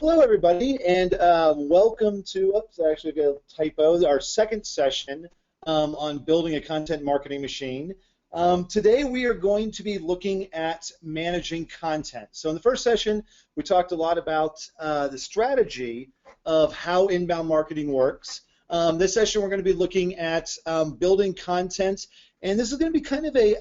Hello, everybody, and welcome to, oops, I actually got a typo, our second session on building a content marketing machine. Today we are going to be looking at managing content. So in the first session, we talked a lot about the strategy of how inbound marketing works. This session we're going to be looking at building content, and this is going to be kind of a,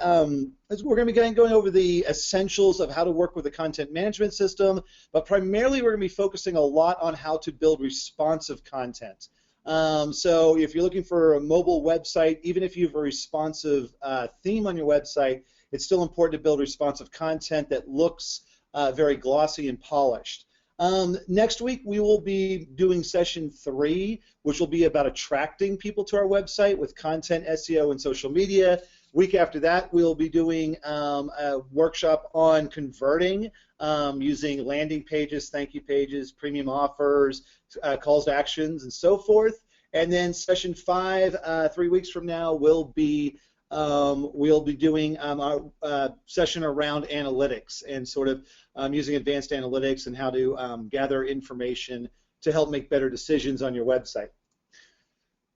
we're going to be going over the essentials of how to work with a content management system, but primarily we're going to be focusing a lot on how to build responsive content. So if you're looking for a mobile website, even if you have a responsive theme on your website, it's still important to build responsive content that looks very glossy and polished. Next week we will be doing session 3, which will be about attracting people to our website with content, SEO, and social media. Week after that we'll be doing a workshop on converting using landing pages, thank you pages, premium offers, calls to actions, and so forth. And then session 5, 3 weeks from now, we'll be doing our session around analytics and sort of using advanced analytics and how to gather information to help make better decisions on your website.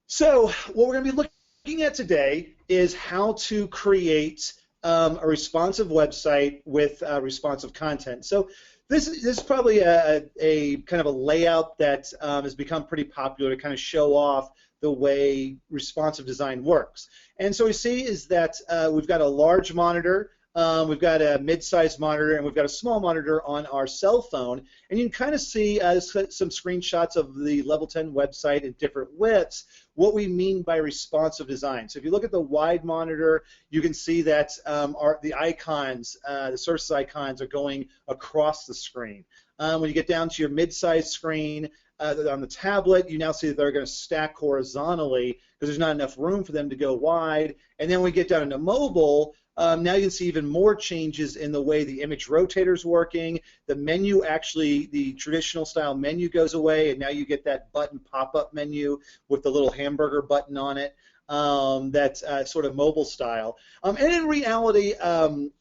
So what we're going to be looking at today is how to create a responsive website with responsive content. So this is probably a kind of a layout that has become pretty popular to kind of show off the way responsive design works. And so we see is that we've got a large monitor, we've got a mid-sized monitor, and we've got a small monitor on our cell phone. And you can kind of see some screenshots of the Level 10 website in different widths, what we mean by responsive design. So if you look at the wide monitor, you can see that the icons, the services icons are going across the screen. When you get down to your mid-sized screen, on the tablet, you now see that they're going to stack horizontally because there's not enough room for them to go wide. And then when we get down into mobile, now you can see even more changes in the way the image rotator is working. The menu actually, the traditional style menu goes away, and now you get that button pop-up menu with the little hamburger button on it. That's sort of mobile style. And in reality, the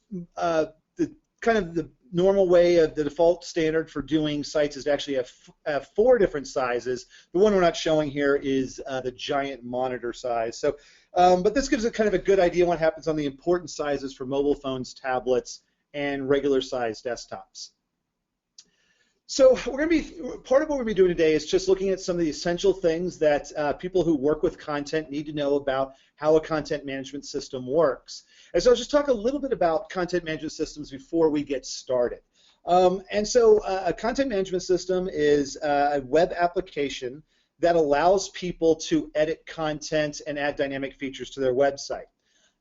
kind of the normal way of the default standard for doing sites is to actually have 4 different sizes. The one we're not showing here is the giant monitor size. So, but this gives a kind of a good idea what happens on the important sizes for mobile phones, tablets, and regular sized desktops. So we're going to be, part of what we're going to be doing today is just looking at some of the essential things that people who work with content need to know about how a content management system works. And so I'll just talk a little bit about content management systems before we get started. And so a content management system is a web application that allows people to edit content and add dynamic features to their website.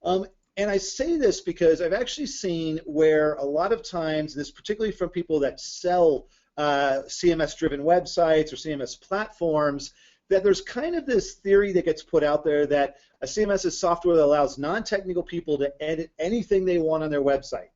And I say this because I've actually seen where a lot of times, and this particularly from people that sell CMS-driven websites or CMS platforms, that there's kind of this theory that gets put out there that a CMS is software that allows non-technical people to edit anything they want on their website.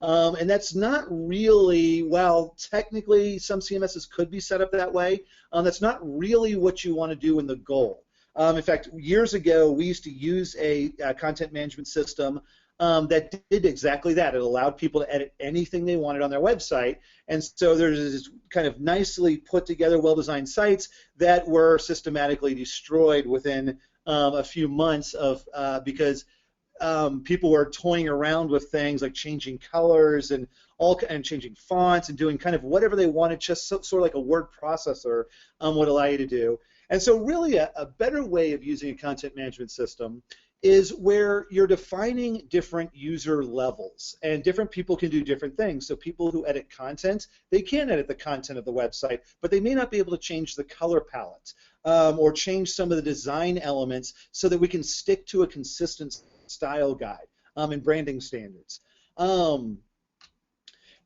And that's not really, well, technically some CMSs could be set up that way. That's not really what you want to do in the goal. In fact, years ago, we used to use a content management system that did exactly that. It allowed people to edit anything they wanted on their website, and so there's this kind of nicely put together, well-designed sites that were systematically destroyed within a few months of because people were toying around with things like changing colors and changing fonts and doing kind of whatever they wanted, just sort of like a word processor would allow you to do. And so really a better way of using a content management system is where you're defining different user levels, and different people can do different things. So people who edit content, they can edit the content of the website, but they may not be able to change the color palette or change some of the design elements so that we can stick to a consistent style guide and branding standards. And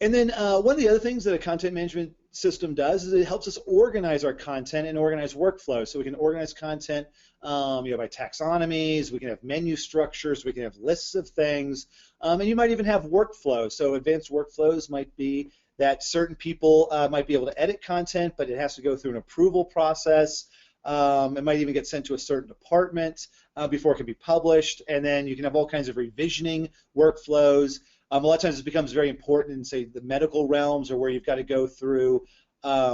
then one of the other things that a content management system does is it helps us organize our content and organize workflows. So we can organize content by taxonomies, we can have menu structures, we can have lists of things, and you might even have workflows. So advanced workflows might be that certain people might be able to edit content, but it has to go through an approval process. It might even get sent to a certain department before it can be published, and then you can have all kinds of revisioning workflows. A lot of times it becomes very important in, say, the medical realms, or where you've got to go through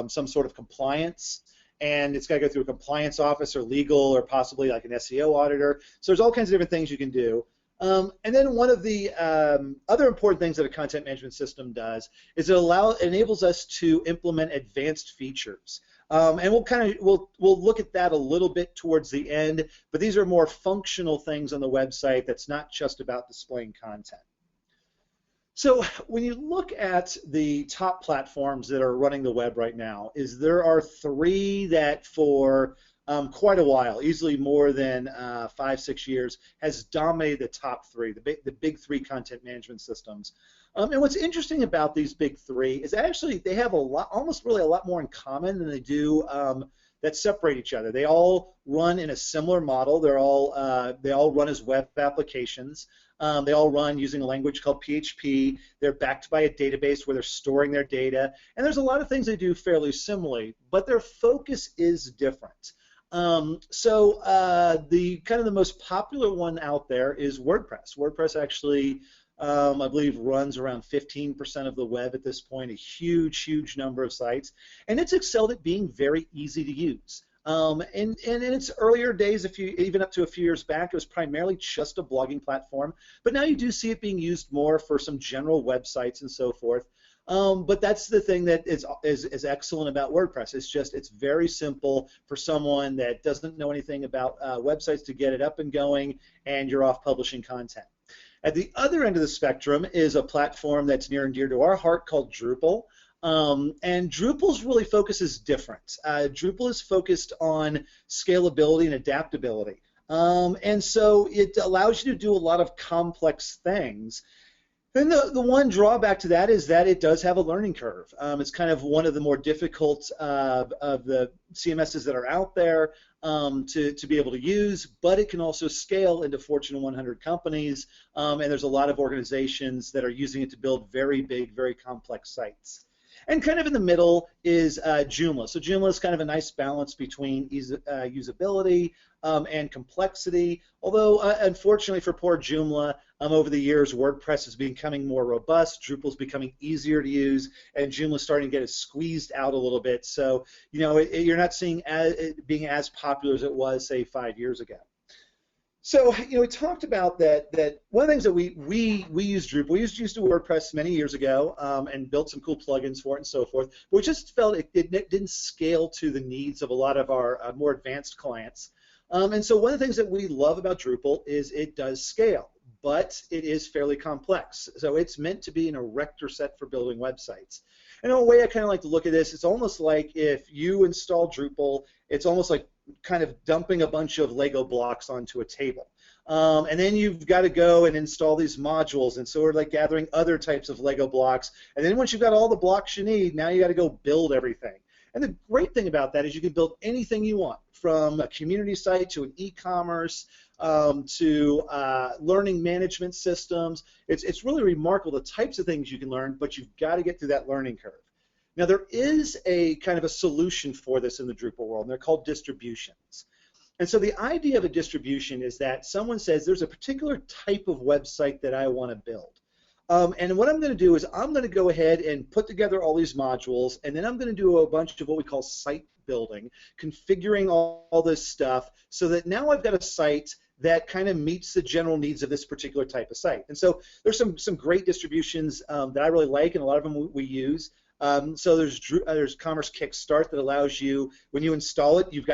some sort of compliance, and it's got to go through a compliance office or legal or possibly like an SEO auditor. So there's all kinds of different things you can do. And then one of the other important things that a content management system does is it enables us to implement advanced features. And we'll look at that a little bit towards the end, but these are more functional things on the website that's not just about displaying content. So when you look at the top platforms that are running the web right now, there are three that for quite a while, easily more than 5-6 years, has dominated the top three, the big three content management systems. And what's interesting about these big three is actually they have almost really a lot more in common than they do that separate each other. They all run in a similar model. They all run as web applications. They all run using a language called PHP. They're backed by a database where they're storing their data. And there's a lot of things they do fairly similarly, but their focus is different. The most popular one out there is WordPress. WordPress actually, I believe, runs around 15% of the web at this point, a huge number of sites, and it's excelled at being very easy to use. And in its earlier days, even up to a few years back, it was primarily just a blogging platform, but now you do see it being used more for some general websites and so forth. But that's the thing that is excellent about WordPress. It's very simple for someone that doesn't know anything about websites to get it up and going, and you're off publishing content. At the other end of the spectrum is a platform that's near and dear to our heart called Drupal. And Drupal's really focus is different. Drupal is focused on scalability and adaptability. And so it allows you to do a lot of complex things. And the one drawback to that is that it does have a learning curve. It's kind of one of the more difficult of the CMSs that are out there to be able to use, but it can also scale into Fortune 100 companies, and there's a lot of organizations that are using it to build very big, very complex sites. And kind of in the middle is Joomla. So Joomla is kind of a nice balance between usability and complexity, although unfortunately for poor Joomla, over the years WordPress is becoming more robust, Drupal's becoming easier to use, and Joomla's starting to get it squeezed out a little bit. So you're not seeing it being as popular as it was, say, 5 years ago. So, we talked about that one of the things that we use Drupal, we used to WordPress many years ago and built some cool plugins for it and so forth, but we just felt it didn't scale to the needs of a lot of our more advanced clients. And so one of the things that we love about Drupal is it does scale, but it is fairly complex. So it's meant to be an erector set for building websites. And in a way I kind of like to look at this, it's almost like if you install Drupal, it's almost like kind of dumping a bunch of Lego blocks onto a table. And then you've got to go and install these modules, and so we're like gathering other types of Lego blocks. And then once you've got all the blocks you need, now you got to go build everything. And the great thing about that is you can build anything you want, from a community site to an e-commerce to learning management systems. It's really remarkable the types of things you can learn, but you've got to get through that learning curve. Now, there is a kind of a solution for this in the Drupal world, and they're called distributions. And so the idea of a distribution is that someone says there's a particular type of website that I want to build. And what I'm going to do is I'm going to go ahead and put together all these modules, and then I'm going to do a bunch of what we call site building, configuring all this stuff so that now I've got a site that kind of meets the general needs of this particular type of site. And so there's some great distributions that I really like, and a lot of them we use. So there's Commerce Kickstart that allows you, when you install it, you've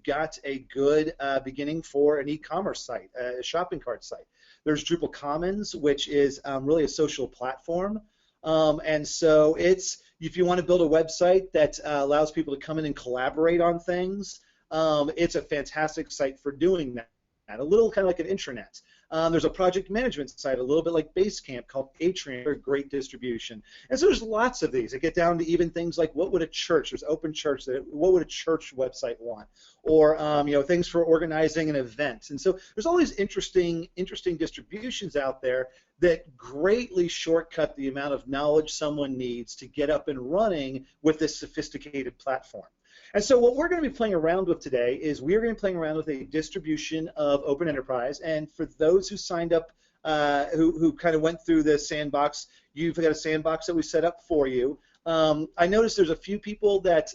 got a good beginning for an e-commerce site, a shopping cart site. There's Drupal Commons, which is really a social platform, and so if you want to build a website that allows people to come in and collaborate on things, it's a fantastic site for doing that. A little kind of like an intranet. There's a project management site, a little bit like Basecamp, called Atrium, a great distribution. And so there's lots of these. It get down to even things like what would a church, there's Open Church, what would a church website want? Or things for organizing an event. And so there's all these interesting distributions out there that greatly shortcut the amount of knowledge someone needs to get up and running with this sophisticated platform. And so what we're going to be playing around with today is we're going to be playing around with a distribution of Open Enterprise. And for those who signed up, who kind of went through the sandbox, you've got a sandbox that we set up for you. I noticed there's a few people that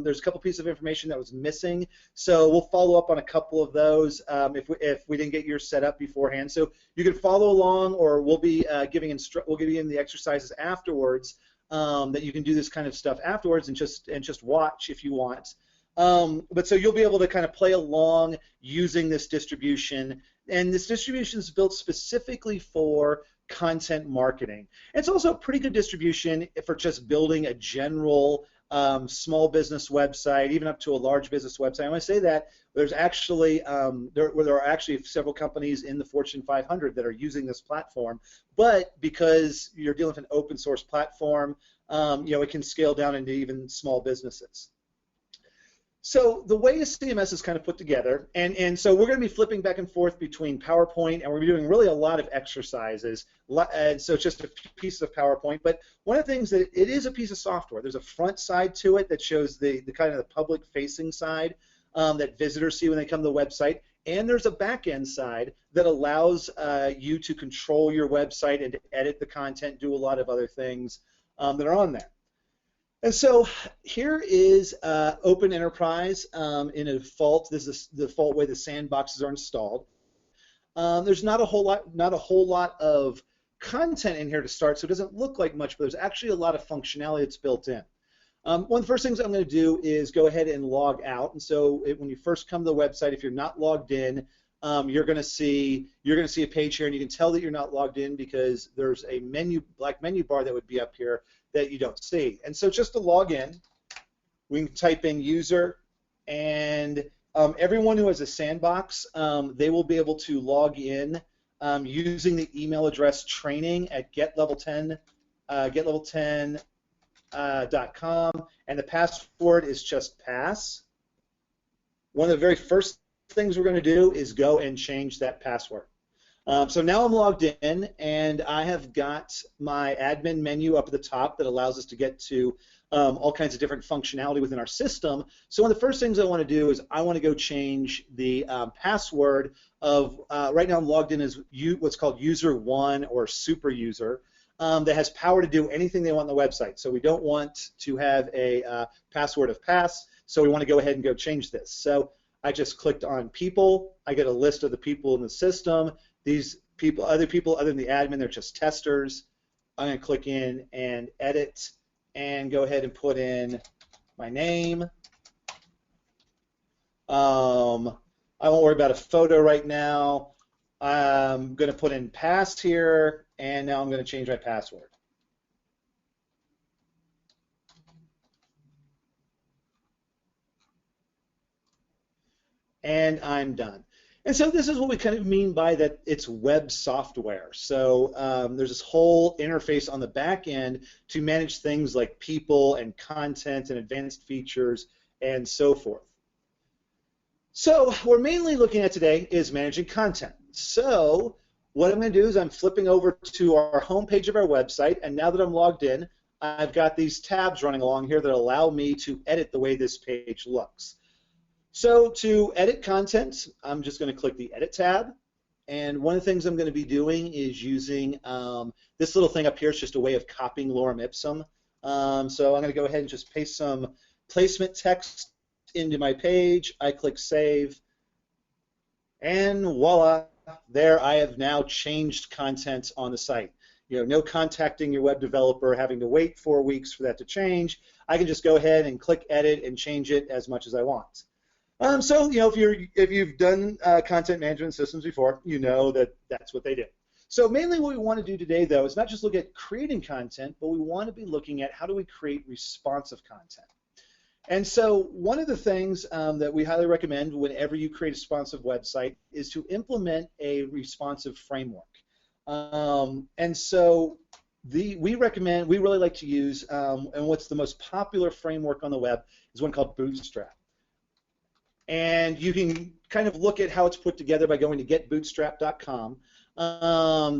there's a couple pieces of information that was missing, so we'll follow up on a couple of those if we didn't get yours set up beforehand. So you can follow along, or we'll be we'll give you the exercises afterwards that you can do this kind of stuff afterwards and just watch if you want. But so you'll be able to kind of play along using this distribution, and this distribution is built specifically for content marketing. It's also a pretty good distribution for just building a general small business website, even up to a large business website. I want to say that there's actually there are actually several companies in the Fortune 500 that are using this platform, but because you're dealing with an open source platform, it can scale down into even small businesses. So the way a CMS is kind of put together, and so we're going to be flipping back and forth between PowerPoint, and we're doing really a lot of exercises, and so it's just a piece of PowerPoint. But one of the things that it is a piece of software. There's a front side to it that shows the kind of the public-facing side that visitors see when they come to the website, and there's a back-end side that allows you to control your website and to edit the content, do a lot of other things that are on there. And so here is Open Enterprise in a default. This is the default way the sandboxes are installed. There's not a whole lot of content in here to start, so it doesn't look like much, but there's actually a lot of functionality that's built in. One of the first things I'm going to do is go ahead and log out. And so when you first come to the website, if you're not logged in, you're going to see a page here, and you can tell that you're not logged in because there's a black menu bar that would be up here that you don't see. And so just to log in, we can type in user, and everyone who has a sandbox, they will be able to log in using the email address training at getlevel10.com, and the password is just pass. One of the very first things we're going to do is go and change that password. So now I'm logged in, and I have got my admin menu up at the top that allows us to get to all kinds of different functionality within our system. So one of the first things I want to do is I want to go change the password of, right now I'm logged in as what's called user 1 or super user, that has power to do anything they want on the website. So we don't want to have a password of pass, so we want to go ahead and go change this. So I just clicked on people. I get a list of the people in the system. These people, other than the admin, they're just testers. I'm going to click in and edit and go ahead and put in my name. I won't worry about a photo right now. I'm going to put in pass here, and now I'm going to change my password. And I'm done. And so this is what we kind of mean by that it's web software. So there's this whole interface on the back end to manage things like people and content and advanced features and so forth. So what we're mainly looking at today is managing content. So what I'm going to do is I'm flipping over to our home page of our website, and now that I'm logged in, I've got these tabs running along here that allow me to edit the way this page looks. So to edit content, I'm just going to click the Edit tab, and one of the things I'm going to be doing is using this little thing up here. It's just a way of copying lorem ipsum. So I'm going to go ahead and just paste some placement text into my page. I click Save, and voila, there I have now changed content on the site. No contacting your web developer, having to wait 4 weeks for that to change. I can just go ahead and click Edit and change it as much as I want. So if you've done content management systems before, you know that that's what they do. So mainly what we want to do today, though, is not just look at creating content, but we want to be looking at how do we create responsive content. And so one of the things that we highly recommend whenever you create a responsive website is to implement a responsive framework. And so we really like to use, and what's the most popular framework on the web is one called Bootstrap. And you can kind of look at how it's put together by going to getbootstrap.com.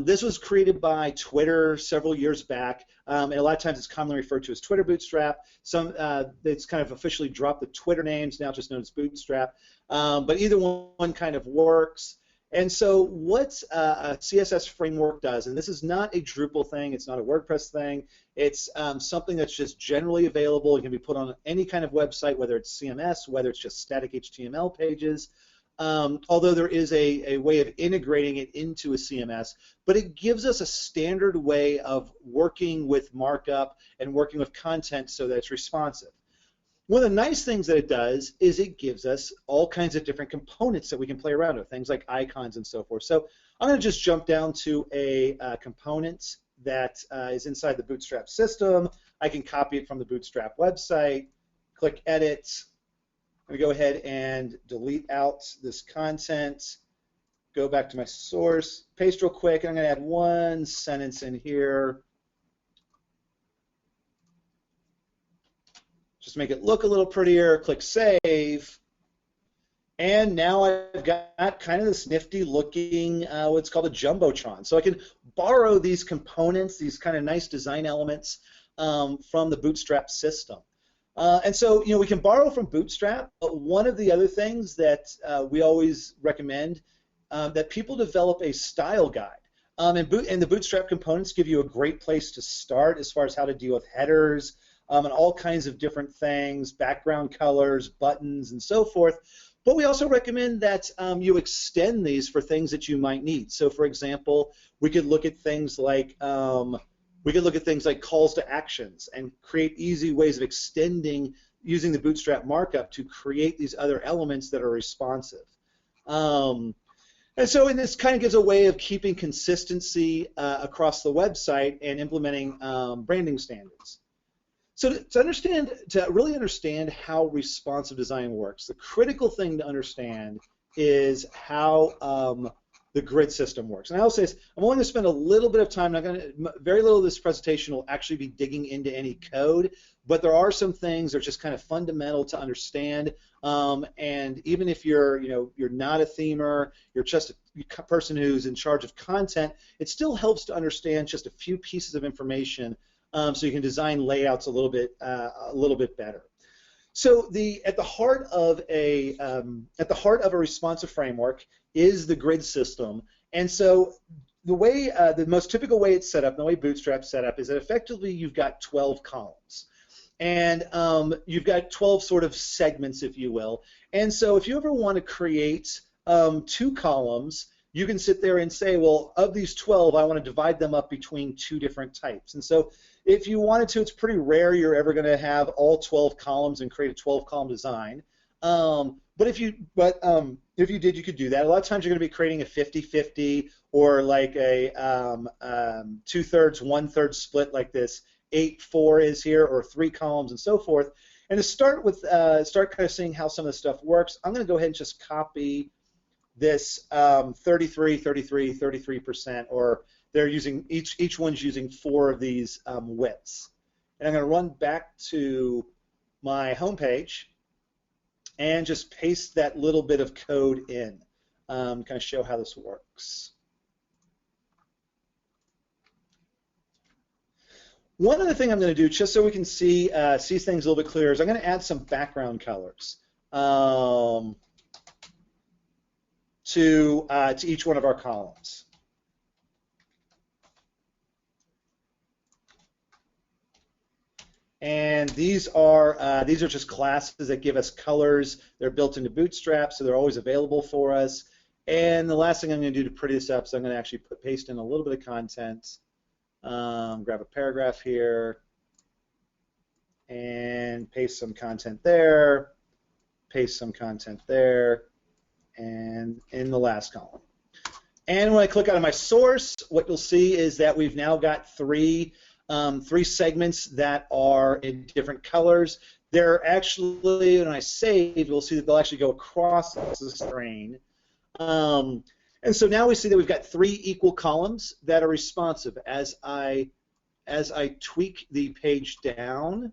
This was created by Twitter several years back, and a lot of times it's commonly referred to as Twitter Bootstrap. It's kind of officially dropped the Twitter names, now just known as Bootstrap. But either one kind of works. And so what a CSS framework does, and this is not a Drupal thing, it's not a WordPress thing, it's something that's just generally available. It can be put on any kind of website, whether it's CMS, whether it's just static HTML pages, although there is a way of integrating it into a CMS, but it gives us a standard way of working with markup and working with content so that it's responsive. One of the nice things that it does is it gives us all kinds of different components that we can play around with, things like icons and so forth. So I'm going to just jump down to a component that is inside the Bootstrap system. I can copy it from the Bootstrap website, click Edit. I'm going to go ahead and delete out this content, go back to my source, paste real quick, and I'm going to add one sentence in here. Just make it look a little prettier, click Save, and now I've got kind of this nifty looking what's called a Jumbotron. So I can borrow these components, these kind of nice design elements from the Bootstrap system. And so, we can borrow from Bootstrap, but one of the other things that we always recommend that people develop a style guide. And the Bootstrap components give you a great place to start as far as how to deal with headers, and all kinds of different things, background colors, buttons, and so forth. But we also recommend that you extend these for things that you might need. So, for example, we could look at things like calls to actions and create easy ways of extending using the Bootstrap markup to create these other elements that are responsive. And this kind of gives a way of keeping consistency across the website and implementing branding standards. So to really understand how responsive design works, the critical thing to understand is how the grid system works. And I will say this, I'm only going to spend a little bit of time, very little of this presentation will actually be digging into any code, but there are some things that are just kind of fundamental to understand. And even if you're not a themer, you're just a person who's in charge of content, it still helps to understand just a few pieces of information so you can design layouts a little bit better. So at the heart of a responsive framework is the grid system, and so the most typical way it's set up, the way Bootstrap's set up, is that effectively you've got 12 columns, and you've got 12 sort of segments, if you will. And so if you ever want to create 2 columns, you can sit there and say, well, of these 12, I want to divide them up between 2 different types. And so if you wanted to, it's pretty rare you're ever going to have all 12 columns and create a 12-column design. But if you did, you could do that. A lot of times you're going to be creating a 50-50 or like a 2/3, 1/3 split like this 8-4 is here, or 3 columns and so forth. And to start kind of seeing how some of this stuff works, I'm going to go ahead and just copy this 33, 33, 33%, or they're using each one's using 4 of these widths. And I'm going to run back to my home page and just paste that little bit of code in, kind of show how this works. One other thing I'm going to do, just so we can see things a little bit clearer, is I'm going to add some background colors to each one of our columns. And these are just classes that give us colors. They're built into Bootstrap, so they're always available for us. And the last thing I'm going to do to pretty this up is I'm going to actually paste in a little bit of content. Grab a paragraph here and paste some content there, paste some content there, and in the last column. And when I click out of my source, what you'll see is that we've now got three segments that are in different colors. They're actually, when I save, you'll see that they'll actually go across the screen. And so now we see that we've got 3 equal columns that are responsive. As I tweak the page down,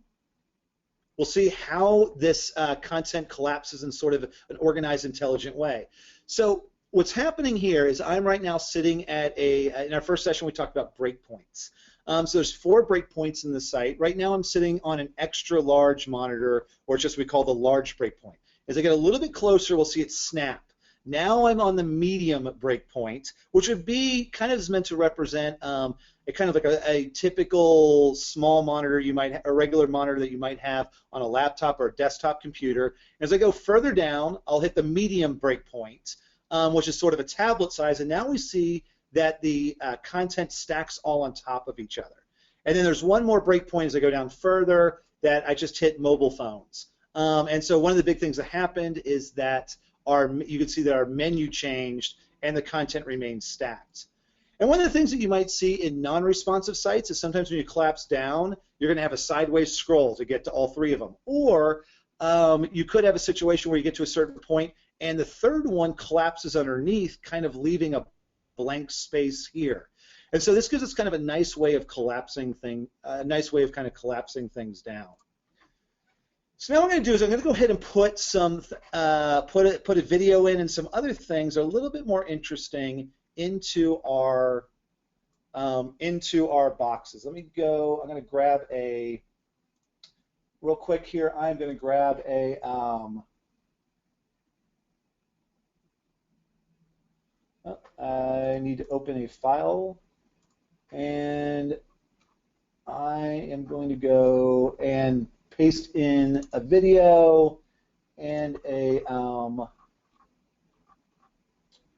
we'll see how this content collapses in sort of an organized, intelligent way. So what's happening here is I'm right now sitting at in our first session we talked about breakpoints. So there's 4 breakpoints in the site. Right now I'm sitting on an extra large monitor, or just we call the large breakpoint. As I get a little bit closer, we'll see it snap. Now I'm on the medium breakpoint, which would be kind of is meant to represent a kind of like a typical small monitor you might a regular monitor that you might have on a laptop or a desktop computer. As I go further down, I'll hit the medium breakpoint, which is sort of a tablet size, and now we see that the content stacks all on top of each other. And then there's one more breakpoint as I go down further that I just hit mobile phones. And so one of the big things that happened is that you can see that our menu changed and the content remains stacked. And one of the things that you might see in non-responsive sites is sometimes when you collapse down, you're going to have a sideways scroll to get to all three of them. Or you could have a situation where you get to a certain point and the third one collapses underneath, kind of leaving a blank space here. And so this gives us kind of a nice way of collapsing things down. So now what I'm going to do is I'm going to go ahead and put some put a video in and some other things that are a little bit more interesting into our boxes. Let me go. I'm going to grab a real quick here. I'm going to grab a I need to open a file, and I am going to go and paste in a video and a well,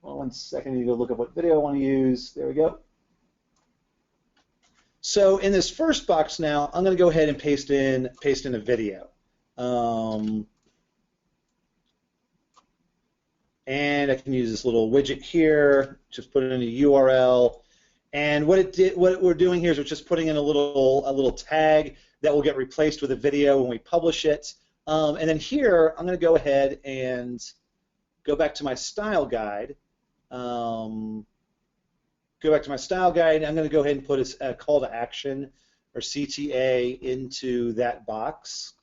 one second, I need to look at what video I want to use. There we go. So in this first box now, I'm going to go ahead and paste in a video. And I can use this little widget here, just put it in a URL. And what we're doing here is we're just putting in a little tag that will get replaced with a video when we publish it. And then here, I'm going to go ahead and go back to my style guide. I'm going to go ahead and put a call to action, or CTA, into that box.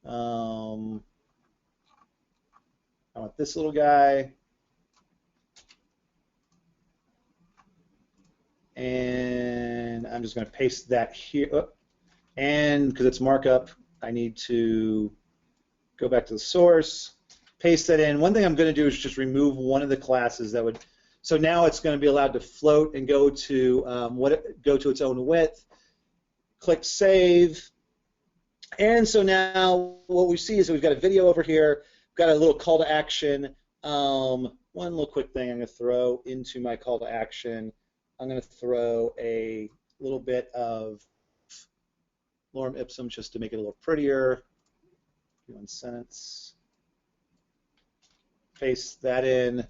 I want this little guy. And I'm just going to paste that here. And because it's markup, I need to go back to the source, paste that in. One thing I'm going to do is just remove one of the classes that would. So now it's going to be allowed to float and go to its own width. Click save. And so now what we see is that we've got a video over here. We've got a little call to action. One little quick thing I'm going to throw into my call to action. I'm going to throw a little bit of lorem ipsum just to make it a little prettier. One sentence. Paste that in.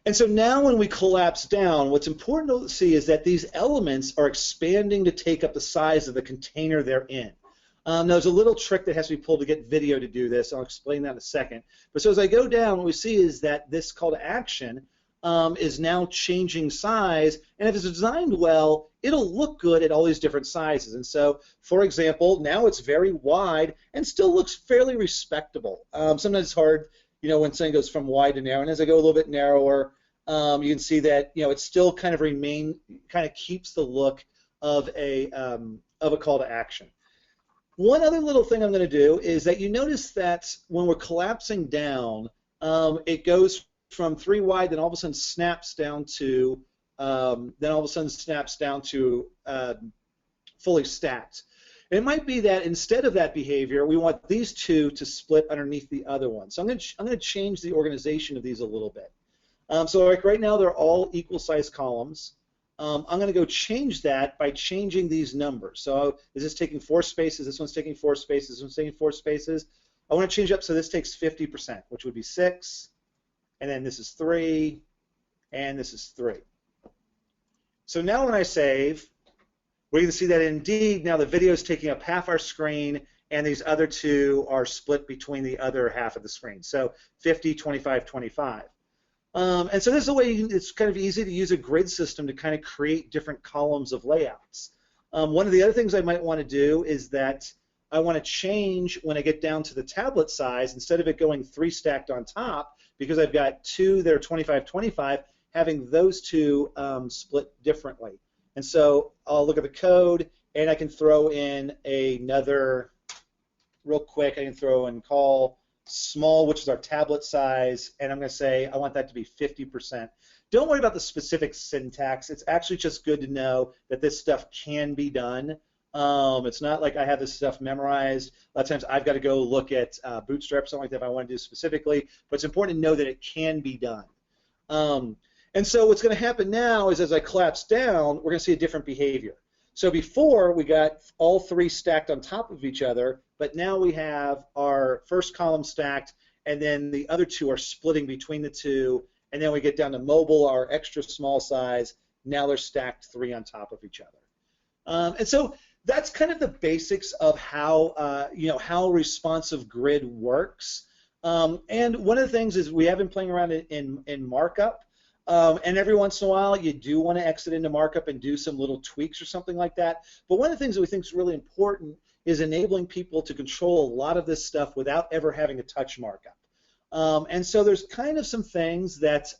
And so now when we collapse down, what's important to see is that these elements are expanding to take up the size of the container they're in. Now there's a little trick that has to be pulled to get video to do this. I'll explain that in a second. But so as I go down, what we see is that this call to action is now changing size, and if it's designed well, it'll look good at all these different sizes. And so, for example, now it's very wide and still looks fairly respectable. Sometimes it's hard, when something goes from wide to narrow, and as I go a little bit narrower, you can see that it still kind of keeps the look of a call to action. One other little thing I'm going to do is that you notice that when we're collapsing down, it goes from 3 wide, then all of a sudden snaps down to fully stacked. And it might be that instead of that behavior, we want these two to split underneath the other one. So I'm going to change the organization of these a little bit. So like right now, they're all equal size columns. I'm going to go change that by changing these numbers. So is this taking 4 spaces? This one's taking 4 spaces. This one's taking 4 spaces. I want to change up so this takes 50%, which would be 6. And then this is 3. And this is 3. So now when I save, we're going to see that indeed now the video is taking up half our screen, and these other two are split between the other half of the screen. So 50, 25, 25. And so this is a way it's kind of easy to use a grid system to kind of create different columns of layouts. One of the other things I might want to do is that I want to change when I get down to the tablet size, instead of it going 3 stacked on top, because I've got 2 that are 25, 25, having those two split differently. And so I'll look at the code, and I can throw in another real quick, I can throw in call small, which is our tablet size, and I'm going to say I want that to be 50%. Don't worry about the specific syntax. It's actually just good to know that this stuff can be done. It's not like I have this stuff memorized. A lot of times I've got to go look at Bootstrap, something like that if I want to do specifically, but it's important to know that it can be done. And so what's going to happen now is as I collapse down, we're going to see a different behavior. So before we got all three stacked on top of each other, but now we have our first column stacked, and then the other two are splitting between the two, and then we get down to mobile, our extra small size. Now they're stacked three on top of each other. And so that's kind of the basics of how how responsive grid works. And one of the things is we have been playing around in markup. And every once in a while, you do want to exit into markup and do some little tweaks or something like that. But one of the things that we think is really important is enabling people to control a lot of this stuff without ever having to touch markup. And so there's kind of some things that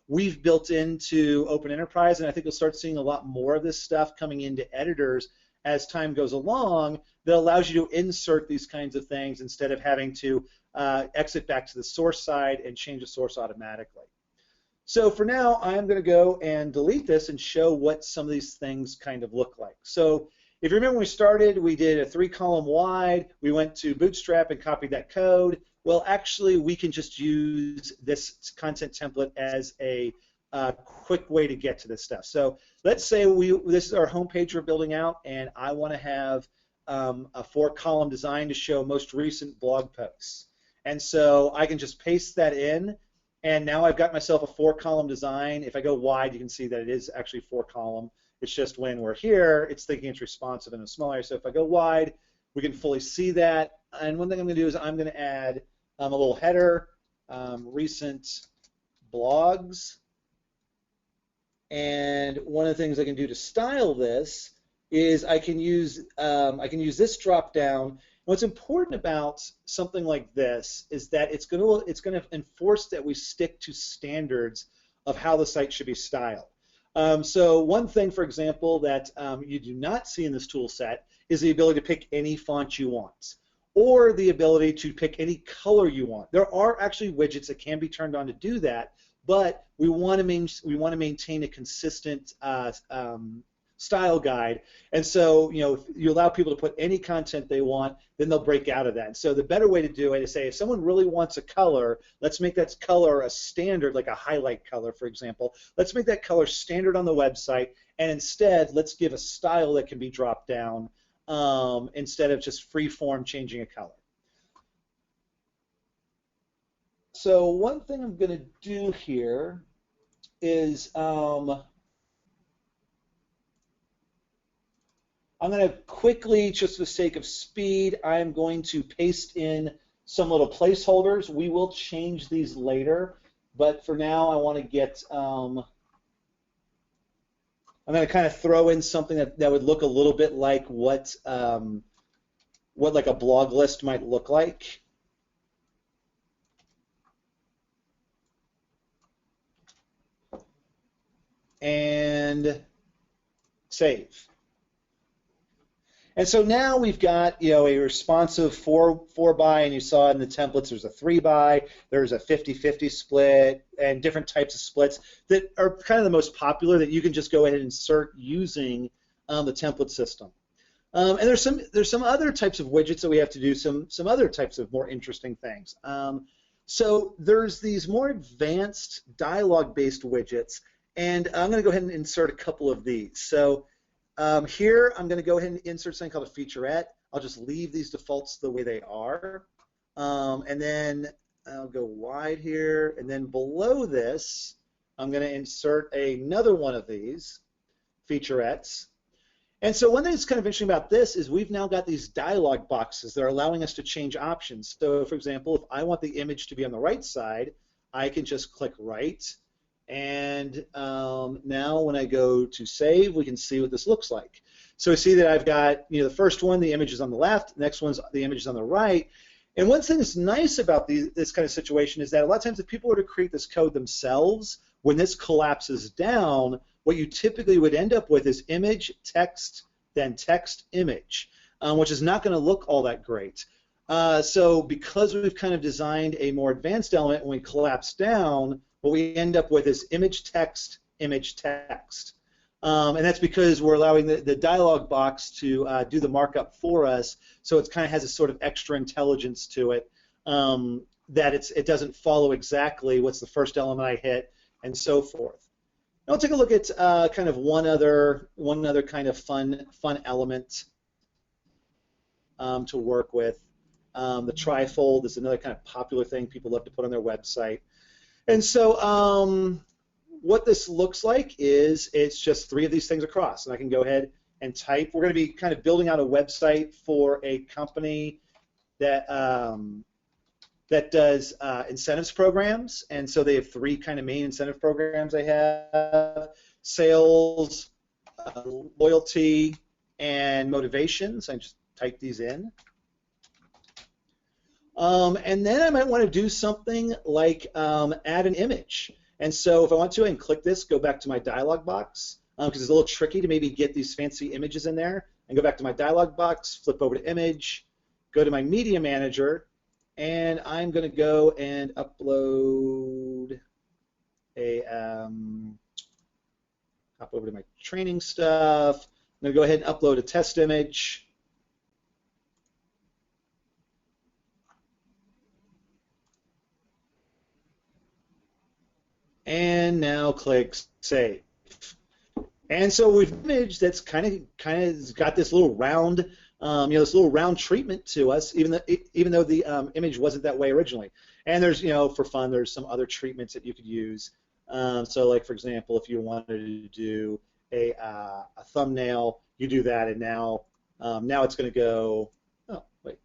we've built into Open Enterprise, and I think you'll start seeing a lot more of this stuff coming into editors as time goes along that allows you to insert these kinds of things instead of having to exit back to the source side and change the source automatically. So for now, I'm going to go and delete this and show what some of these things kind of look like. So if you remember when we started, we did a 3-column wide. We went to Bootstrap and copied that code. Well, actually, we can just use this content template as a quick way to get to this stuff. So let's say this is our homepage we're building out, and I want to have a 4-column design to show most recent blog posts. And so I can just paste that in. And now I've got myself a 4-column design. If I go wide, you can see that it is actually 4-column. It's just when we're here, it's thinking it's responsive in a smaller. So if I go wide, we can fully see that. And one thing I'm going to do is I'm going to add a little header, recent blogs. And one of the things I can do to style this is I can use this drop down. What's important about something like this is that it's going to enforce that we stick to standards of how the site should be styled. So one thing, for example, that you do not see in this tool set is the ability to pick any font you want, or the ability to pick any color you want. There are actually widgets that can be turned on to do that, but we want to maintain a consistent style guide, and so if you allow people to put any content they want, then they'll break out of that. And so the better way to do it is say if someone really wants a color, let's make that color a standard, like a highlight color, for example. Let's make that color standard on the website, and instead let's give a style that can be dropped down instead of just free form changing a color. So one thing I'm going to do here is I'm going to quickly, just for the sake of speed, I'm going to paste in some little placeholders. We will change these later, but for now I want to get, I'm going to kind of throw in something that would look a little bit like what like a blog list might look like. And save. And so now we've got a responsive 4x, and you saw in the templates there's a 3x, there's a 50-50 split, and different types of splits that are kind of the most popular that you can just go ahead and insert using the template system. And there's some other types of widgets that we have to do, some other types of more interesting things. So there's these more advanced dialogue-based widgets, and I'm going to go ahead and insert a couple of these. So here I'm going to go ahead and insert something called a featurette. I'll just leave these defaults the way they are. And then I'll go wide here. And then below this, I'm going to insert another one of these featurettes. And so one thing that's kind of interesting about this is we've now got these dialog boxes that are allowing us to change options. So for example, if I want the image to be on the right side, I can just click right. And now when I go to save, we can see what this looks like. So we see that I've got, the first one, the image is on the left, the next one's the image is on the right. And one thing that's nice about this kind of situation is that a lot of times if people were to create this code themselves, when this collapses down, what you typically would end up with is image, text, then text, image, which is not going to look all that great. So because we've kind of designed a more advanced element, when we collapse down, what we end up with is image text, image text. And that's because we're allowing the dialog box to do the markup for us, so it kind of has a sort of extra intelligence to it, that it doesn't follow exactly what's the first element I hit, and so forth. Now we'll take a look at kind of one other kind of fun element to work with. The trifold is another kind of popular thing people love to put on their website. And so what this looks like is it's just 3 of these things across, and I can go ahead and type. We're going to be kind of building out a website for a company that that does incentives programs, and so they have 3 kind of main incentive programs. They have sales, loyalty, and motivation. So I just type these in. And then I might want to do something like add an image. And so if I want to, I can click this, go back to my dialog box, because it's a little tricky to maybe get these fancy images in there, and go back to my dialog box, flip over to image, go to my media manager, and I'm going to go and upload a, hop over to my training stuff. I'm going to go ahead and upload a test image. And now click save. And so we've an image that's kind of got this little round, this little round treatment to us, even though the image wasn't that way originally. And there's, for fun, there's some other treatments that you could use. So, like for example, if you wanted to do a thumbnail, you do that, and now it's going to go. Oh wait,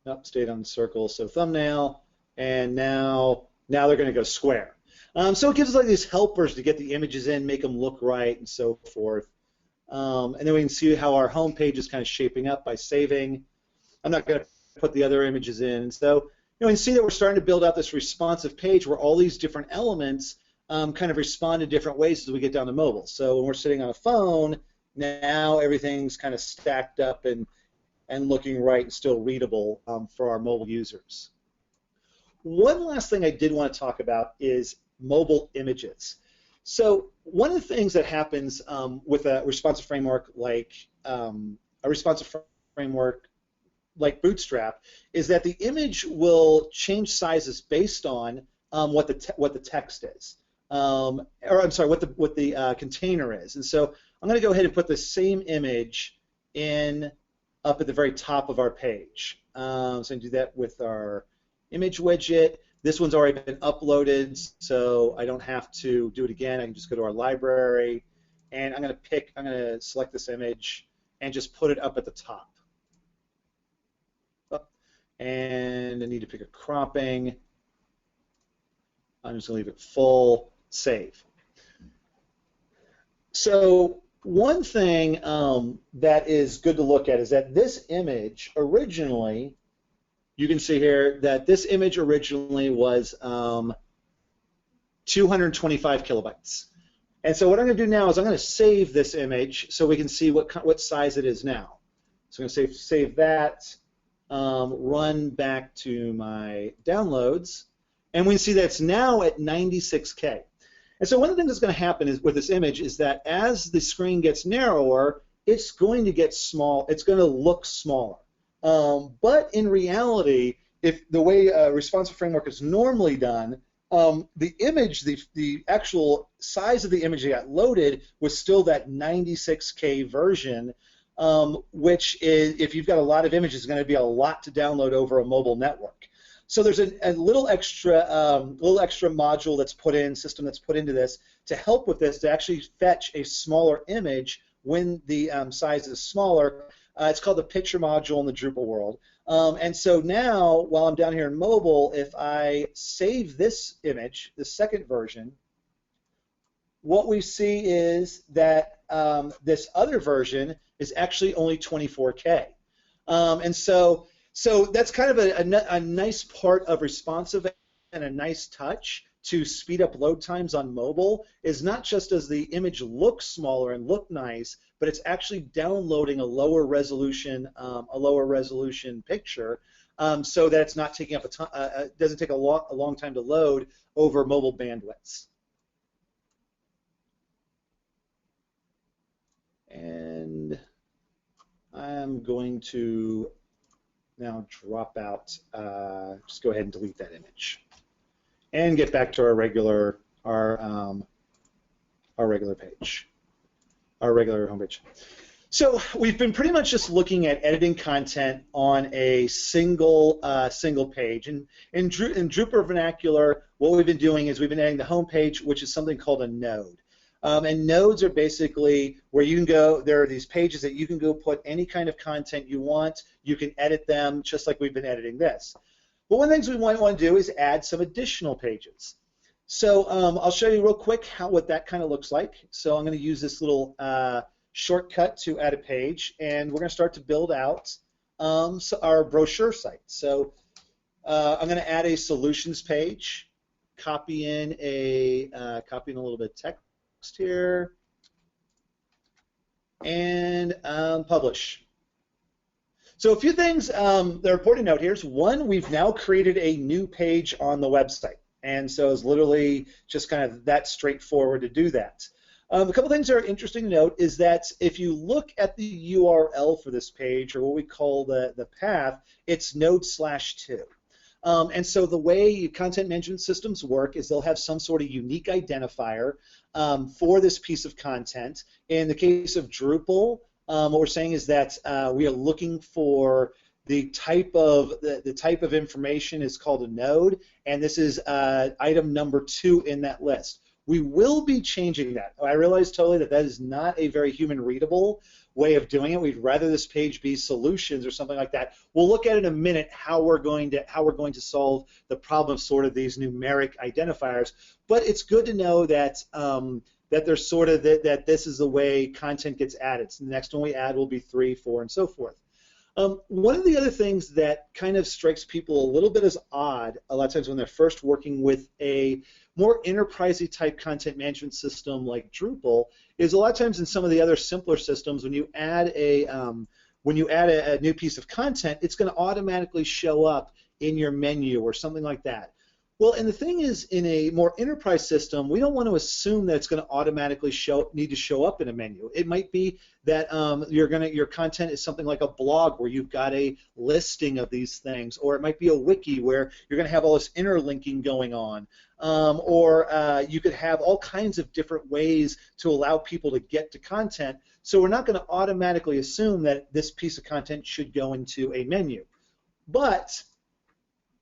nope, stayed on the circle. So thumbnail. And now they're going to go square. So it gives us like these helpers to get the images in, make them look right, and so forth. And then we can see how our home page is kind of shaping up by saving. I'm not going to put the other images in. So we can see that we're starting to build out this responsive page where all these different elements kind of respond in different ways as we get down to mobile. So when we're sitting on a phone, now everything's kind of stacked up and looking right and still readable for our mobile users. One last thing I did want to talk about is mobile images. So one of the things that happens with a responsive framework like Bootstrap is that the image will change sizes based on what the text is, or I'm sorry, what the container is. And so I'm going to go ahead and put the same image up at the very top of our page. So I can do that with our image widget. This one's already been uploaded, so I don't have to do it again. I can just go to our library, and I'm going to select this image and just put it up at the top. And I need to pick a cropping. I'm just going to leave it full, save. So one thing that is good to look at is that this image originally, you can see here that this image originally was 225 kilobytes. And so what I'm going to do now is I'm going to save this image so we can see what size it is now. So I'm going to save that, run back to my downloads, and we can see that it's now at 96K. And so one of the things that's going to happen with this image is that as the screen gets narrower, it's going to get small. It's going to look smaller. But in reality, if the way a responsive framework is normally done, the image, the actual size of the image that got loaded was still that 96K version, which is, if you've got a lot of images, is going to be a lot to download over a mobile network. So there's a little extra module that's put in, system that's put into this to help with this, to actually fetch a smaller image when the size is smaller. It's called the picture module in the Drupal world. And so now, while I'm down here in mobile, if I save this image, the second version, what we see is that this other version is actually only 24K. And so that's kind of a nice part of responsive and a nice touch to speed up load times on mobile is not just does the image look smaller and look nice, but it's actually downloading a lower resolution picture, so that it's not taking up doesn't take a long time to load over mobile bandwidths. And I'm going to now drop out, just go ahead and delete that image, and get back to our regular page, our regular homepage. So we've been pretty much just looking at editing content on a single page. And in Drupal vernacular, what we've been doing is we've been adding the home page, which is something called a node. And nodes are basically where you can go, there are these pages that you can go put any kind of content you want. You can edit them just like we've been editing this. But one of the things we might want to do is add some additional pages. So I'll show you real quick what that kind of looks like. So I'm going to use this little shortcut to add a page, and we're going to start to build out our brochure site. So I'm going to add a solutions page, copy in a little bit of text here, and publish. So a few things that are important to note here is, one, we've now created a new page on the website, and so it's literally just kind of that straightforward to do that. A couple things that are interesting to note is that if you look at the URL for this page, or what we call the path, it's node/2. And so the way content management systems work is they'll have some sort of unique identifier for this piece of content. In the case of Drupal, what we're saying is that we are looking for the type of information is called a node, and this is item number 2 in that list. We will be changing that. I realize totally that is not a very human readable way of doing it. We'd rather this page be solutions or something like that. We'll look at in a minute how we're going to solve the problem of sort of these numeric identifiers. But it's good to know that that there's sort of that this is the way content gets added. So the next one we add will be 3, 4, and so forth. One of the other things that kind of strikes people a little bit as odd a lot of times when they're first working with a more enterprisey type content management system like Drupal is a lot of times in some of the other simpler systems, when you add a new piece of content, it's going to automatically show up in your menu or something like that. Well, and the thing is, in a more enterprise system, we don't want to assume that it's going to automatically need to show up in a menu. It might be that your content is something like a blog where you've got a listing of these things, or it might be a wiki where you're going to have all this interlinking going on, or you could have all kinds of different ways to allow people to get to content. So we're not going to automatically assume that this piece of content should go into a menu. But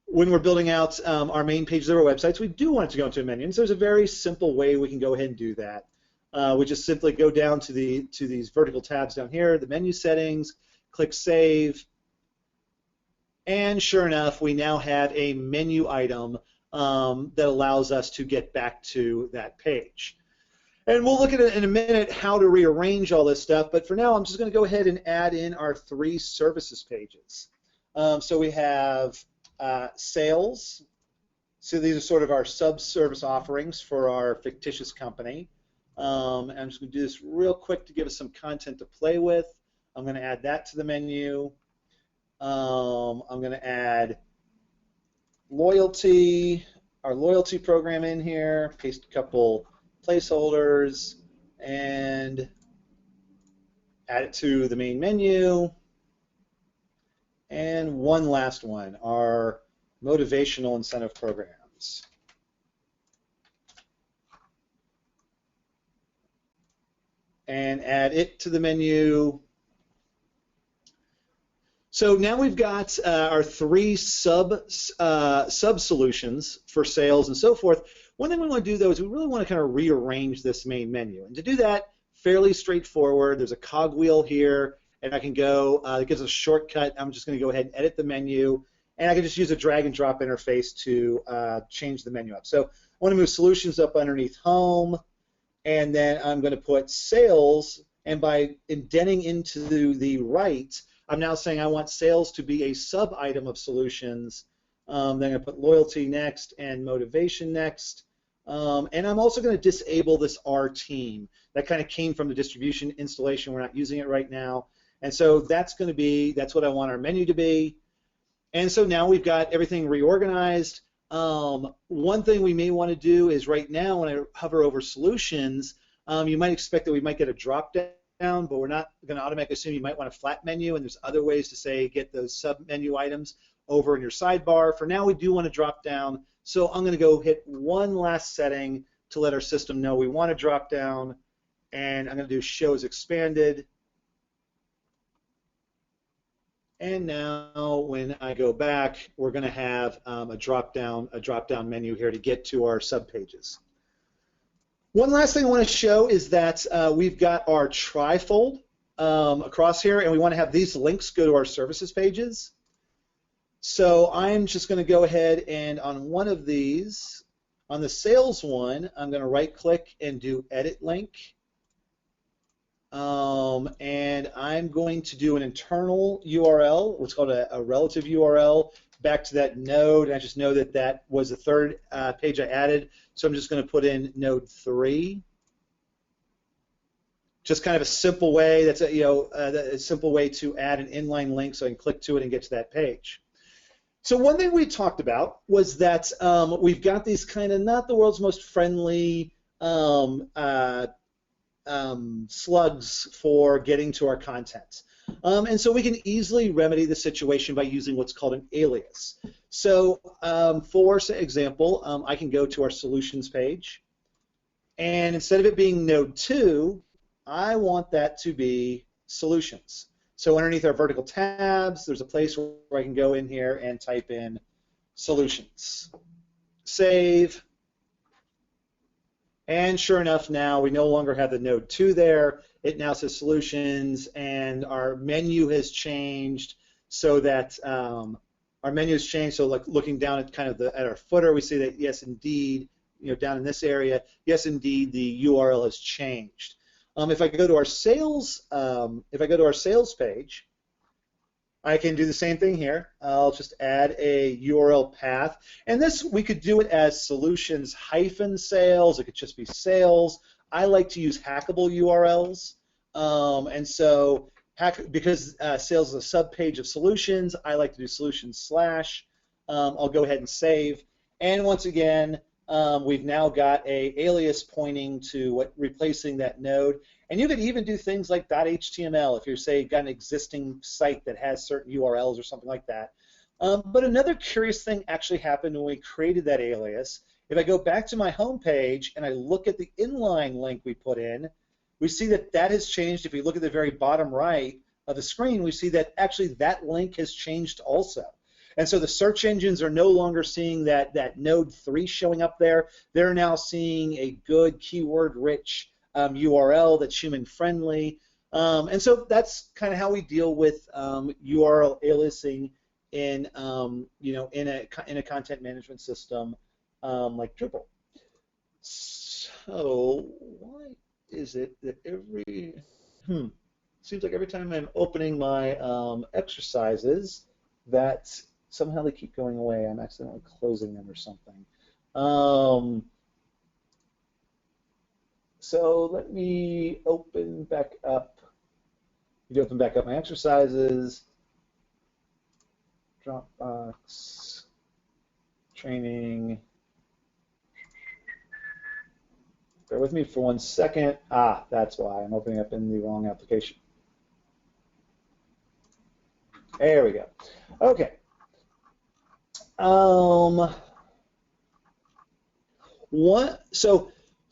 when we're building out our main pages of our websites, we do want it to go into a menu. And so there's a very simple way we can go ahead and do that. We just simply go down to these vertical tabs down here, the menu settings, click Save, and sure enough, we now have a menu item that allows us to get back to that page. And we'll look at it in a minute how to rearrange all this stuff, but for now I'm just going to go ahead and add in our 3 services pages. So we have sales. So these are sort of our sub-service offerings for our fictitious company. And I'm just going to do this real quick to give us some content to play with. I'm going to add that to the menu. I'm going to add loyalty, our loyalty program in here, paste a couple placeholders, and add it to the main menu. And one last one, our motivational incentive programs. And add it to the menu. So now we've got our 3 sub-solutions for sales and so forth. One thing we want to do, though, is we really want to kind of rearrange this main menu. And to do that, fairly straightforward. There's a cogwheel here, and I can go, it gives us a shortcut. I'm just going to go ahead and edit the menu, and I can just use a drag and drop interface to change the menu up. So I want to move solutions up underneath home, and then I'm going to put sales, and by indenting into the right, I'm now saying I want sales to be a sub-item of solutions. Then I'm going to put loyalty next and motivation next, And I'm also going to disable this R team. That kind of came from the distribution installation. We're not using it right now. And so that's what I want our menu to be. And so now we've got everything reorganized. One thing we may want to do is right now when I hover over solutions, you might expect that we might get a drop down, but we're not going to automatically assume you might want a flat menu, and there's other ways to say get those sub-menu items over in your sidebar. For now, we do want to drop down, so I'm going to go hit one last setting to let our system know we want to drop down, and I'm going to do show as expanded. And now when I go back, we're going to have a drop down menu here to get to our subpages. One last thing I want to show is that we've got our trifold across here, and we want to have these links go to our services pages. So I'm just going to go ahead and on one of these, on the sales one, I'm going to right-click and do Edit Link. And I'm going to do an internal URL, what's called a relative URL, back to that node. And I just know that that was the third page I added, so I'm just going to put in node 3. Just kind of a simple way. That's a simple way to add an inline link, so I can click to it and get to that page. So one thing we talked about was that we've got these kind of not the world's most friendly slugs for getting to our content. And so we can easily remedy the situation by using what's called an alias. So for example, I can go to our solutions page, and instead of it being node 2, I want that to be solutions. So underneath our vertical tabs, there's a place where I can go in here and type in solutions. Save. And sure enough, now we no longer have the node 2 there. It now says solutions, and our menu has changed so that So like looking down at kind of at our footer, we see that yes, indeed, down in this area, yes, indeed, the URL has changed. If I go to our sales, page, I can do the same thing here. I'll just add a URL path, and this we could do it as solutions-sales. It could just be sales. I like to use hackable URLs, and so because sales is a subpage of solutions, I like to do solutions/. I'll go ahead and save, and once again, we've now got a alias pointing to replacing that node. And you could even do things like .html if you're, say, got an existing site that has certain URLs or something like that. But another curious thing actually happened when we created that alias. If I go back to my home page and I look at the inline link we put in, we see that that has changed. If we look at the very bottom right of the screen, we see that actually that link has changed also. And so the search engines are no longer seeing that node 3 showing up there. They're now seeing a good keyword-rich URL that's human-friendly. And so that's kind of how we deal with URL aliasing in in a content management system like Drupal. So why is it that seems like every time I'm opening my exercises that somehow they keep going away. I'm accidentally closing them or something. So let me open back up. Open back up my exercises. Dropbox. Training. Bear with me for 1 second. Ah, that's why. I'm opening up in the wrong application. There we go. Okay.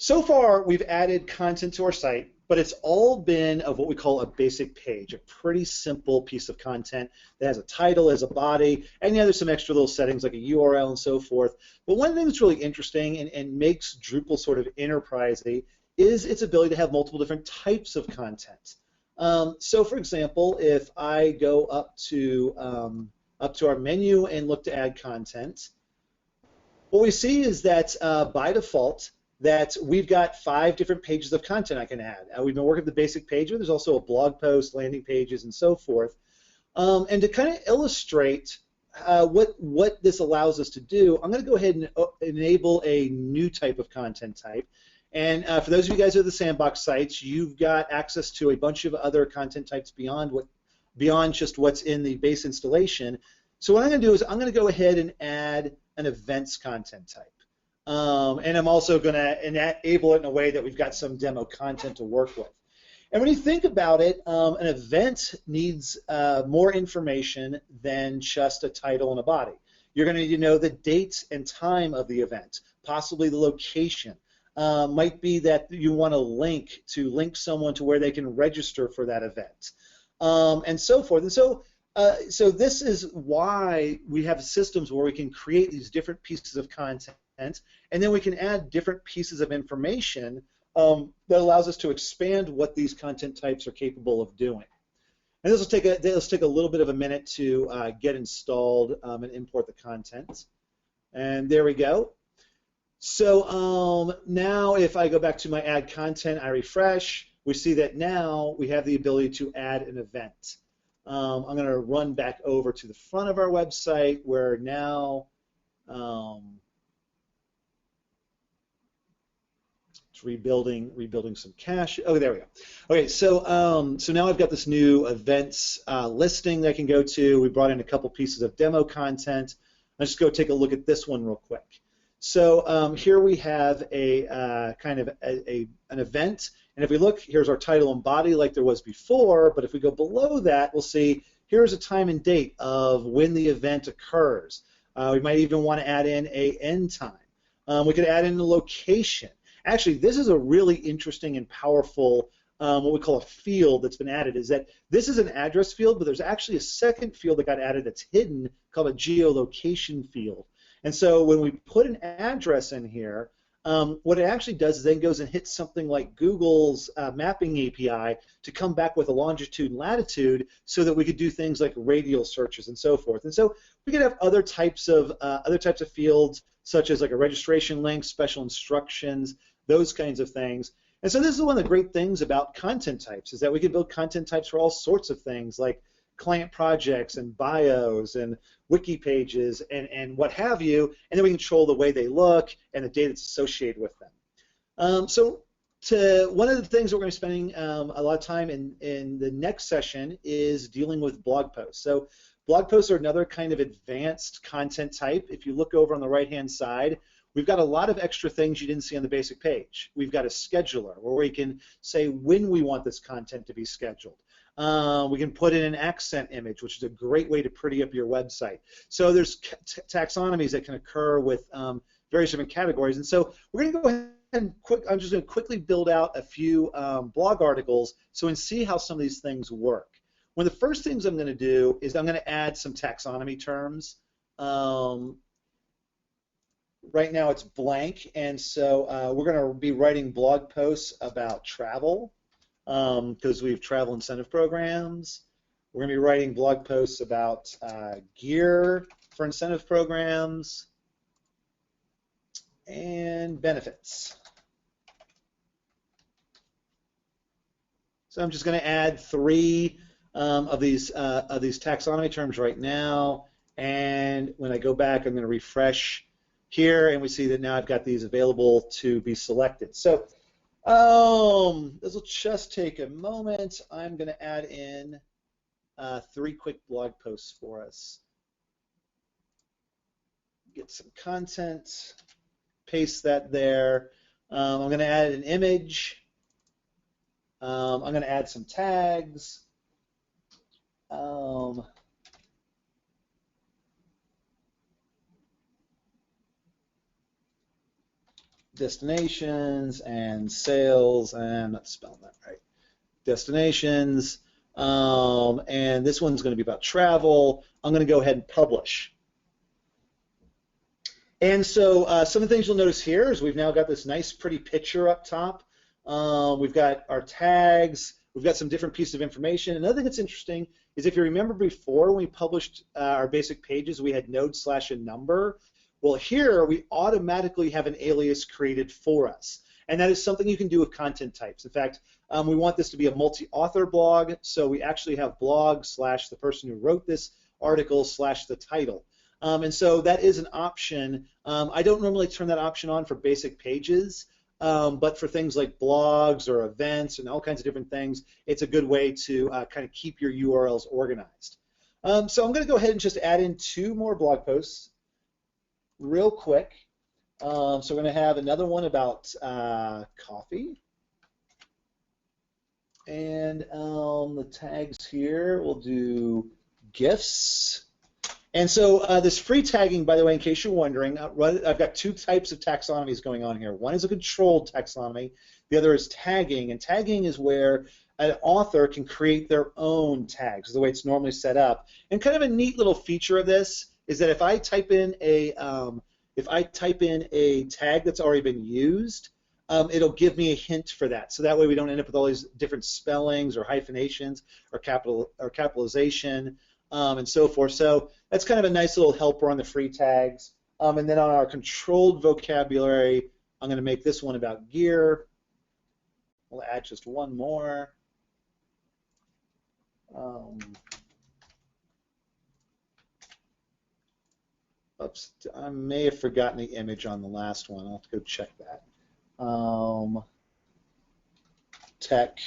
So far we've added content to our site, but it's all been of what we call a basic page, a pretty simple piece of content that has a title, has a body, and there's some extra little settings like a URL and so forth. But one thing that's really interesting and makes Drupal sort of enterprisey is its ability to have multiple different types of content. So for example, if I go up to our menu and look to add content, what we see is that by default that we've got 5 different pages of content I can add. We've been working with the basic page, there's also a blog post, landing pages, and so forth. And to kind of illustrate what this allows us to do, I'm going to go ahead and enable a new type of content type. And for those of you guys who are the sandbox sites, you've got access to a bunch of other content types beyond just what's in the base installation. So what I'm going to do is I'm going to go ahead and add an events content type. And I'm also going to enable it in a way that we've got some demo content to work with. And when you think about it, an event needs more information than just a title and a body. You're going to need to know the date and time of the event, possibly the location. Might be that you want to link someone to where they can register for that event, and so forth. And so this is why we have systems where we can create these different pieces of content, and then we can add different pieces of information that allows us to expand what these content types are capable of doing. And this will take a little bit of a minute to get installed and import the content. And there we go. So now if I go back to my add content, I refresh, we see that now we have the ability to add an event. I'm going to run back over to the front of our website where now it's rebuilding some cache. Oh, there we go. Okay, so now I've got this new events listing that I can go to. We brought in a couple pieces of demo content. Let's just go take a look at this one real quick. So here we have a kind of an event, and if we look, here's our title and body like there was before, but if we go below that, we'll see here's a time and date of when the event occurs. We might even want to add in a end time. We could add in a location. Actually, this is a really interesting and powerful what we call a field that's been added, is that this is an address field, but there's actually a second field that got added that's hidden called a geolocation field. And so when we put an address in here, what it actually does is then goes and hits something like Google's mapping API to come back with a longitude and latitude so that we could do things like radial searches and so forth. And so we could have other types of fields, such as like a registration link, special instructions, those kinds of things. And so this is one of the great things about content types, is that we can build content types for all sorts of things, like client projects and bios and wiki pages and what have you, and then we control the way they look and the data that's associated with them. So one of the things that we're going to be spending a lot of time in the next session is dealing with blog posts. So blog posts are another kind of advanced content type. If you look over on the right-hand side, we've got a lot of extra things you didn't see on the basic page. We've got a scheduler where we can say when we want this content to be scheduled. We can put in an accent image, which is a great way to pretty up your website. So there's taxonomies that can occur with various different categories. And so we're going to go ahead and I'm just going to quickly build out a few blog articles so we can see how some of these things work. One of the first things I'm going to do is I'm going to add some taxonomy terms. Right now it's blank, and so we're going to be writing blog posts about travel. Because we have travel incentive programs. We're going to be writing blog posts about gear for incentive programs and benefits. So I'm just going to add 3 of these taxonomy terms right now, and when I go back, I'm going to refresh here, and we see that now I've got these available to be selected. So this will just take a moment. I'm going to add in 3 quick blog posts for us. Get some content, paste that there. I'm going to add an image. I'm going to add some tags. Destinations and sales, and I'm not spelling that right. Destinations, and this one's going to be about travel. I'm going to go ahead and publish. And so some of the things you'll notice here is we've now got this nice pretty picture up top. We've got our tags. We've got some different pieces of information. Another thing that's interesting is if you remember before when we published our basic pages, we had node/a number. Well, here we automatically have an alias created for us, and that is something you can do with content types. In fact, we want this to be a multi-author blog, so we actually have blog / the person who wrote this article / the title. And so that is an option. I don't normally turn that option on for basic pages, but for things like blogs or events and all kinds of different things, it's a good way to kind of keep your URLs organized. So I'm going to go ahead and just add in 2 more blog posts real quick. So we're going to have another one about coffee. And the tags here, we'll do gifts. And so this free tagging, by the way, in case you're wondering, I've got 2 types of taxonomies going on here. One is a controlled taxonomy. The other is tagging. And tagging is where an author can create their own tags, the way it's normally set up. And kind of a neat little feature of this is that if I type in a tag that's already been used, it'll give me a hint for that. So that way we don't end up with all these different spellings or hyphenations or capitalization. And so forth. So that's kind of a nice little helper on the free tags. And then on our controlled vocabulary, I'm going to make this one about gear. We'll add just one more. Oops, I may have forgotten the image on the last one. I'll have to go check that. Tech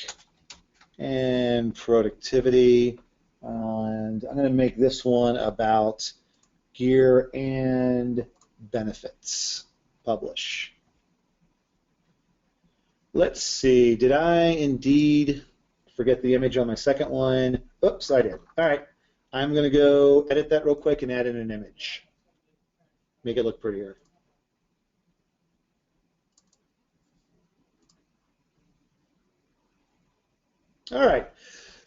and productivity. And I'm going to make this one about gear and benefits. Publish. Let's see. Did I indeed forget the image on my second one? Oops, I did. All right. I'm going to go edit that real quick and add in an image. Make it look prettier. All right.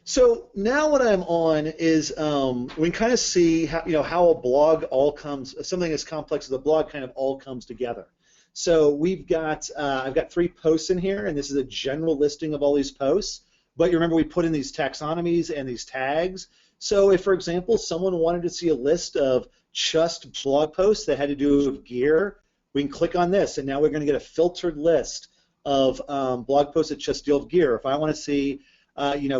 So now what I'm on is we can kind of see how a blog all comes, something as complex as a blog kind of all comes together. So we've got I've got 3 posts in here, and this is a general listing of all these posts. But you remember we put in these taxonomies and these tags. So if, for example, someone wanted to see a list of just blog posts that had to do with gear, we can click on this, and now we're going to get a filtered list of blog posts that just deal with gear. If I want to see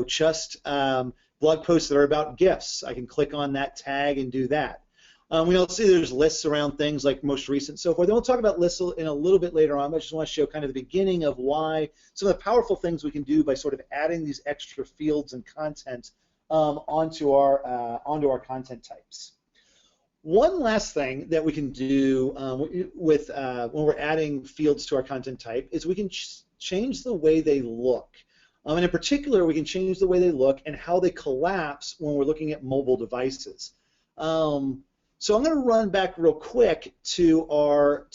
just blog posts that are about gifts, I can click on that tag and do that. We'll see there's lists around things like most recent and so forth. Then we'll talk about lists in a little bit later on, but I just want to show kind of the beginning of why some of the powerful things we can do by sort of adding these extra fields and content onto our content types. One last thing that we can do with when we're adding fields to our content type is we can change the way they look. And in particular, we can change the way they look and how they collapse when we're looking at mobile devices. So I'm going to run back real quick to our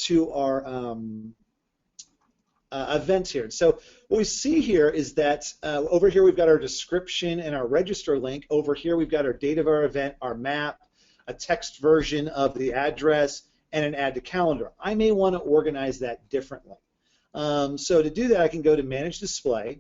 event here. So what we see here is that over here we've got our description and our register link. Over here we've got our date of our event, our map, a text version of the address, and an add to calendar. I may want to organize that differently. So to do that, I can go to Manage Display.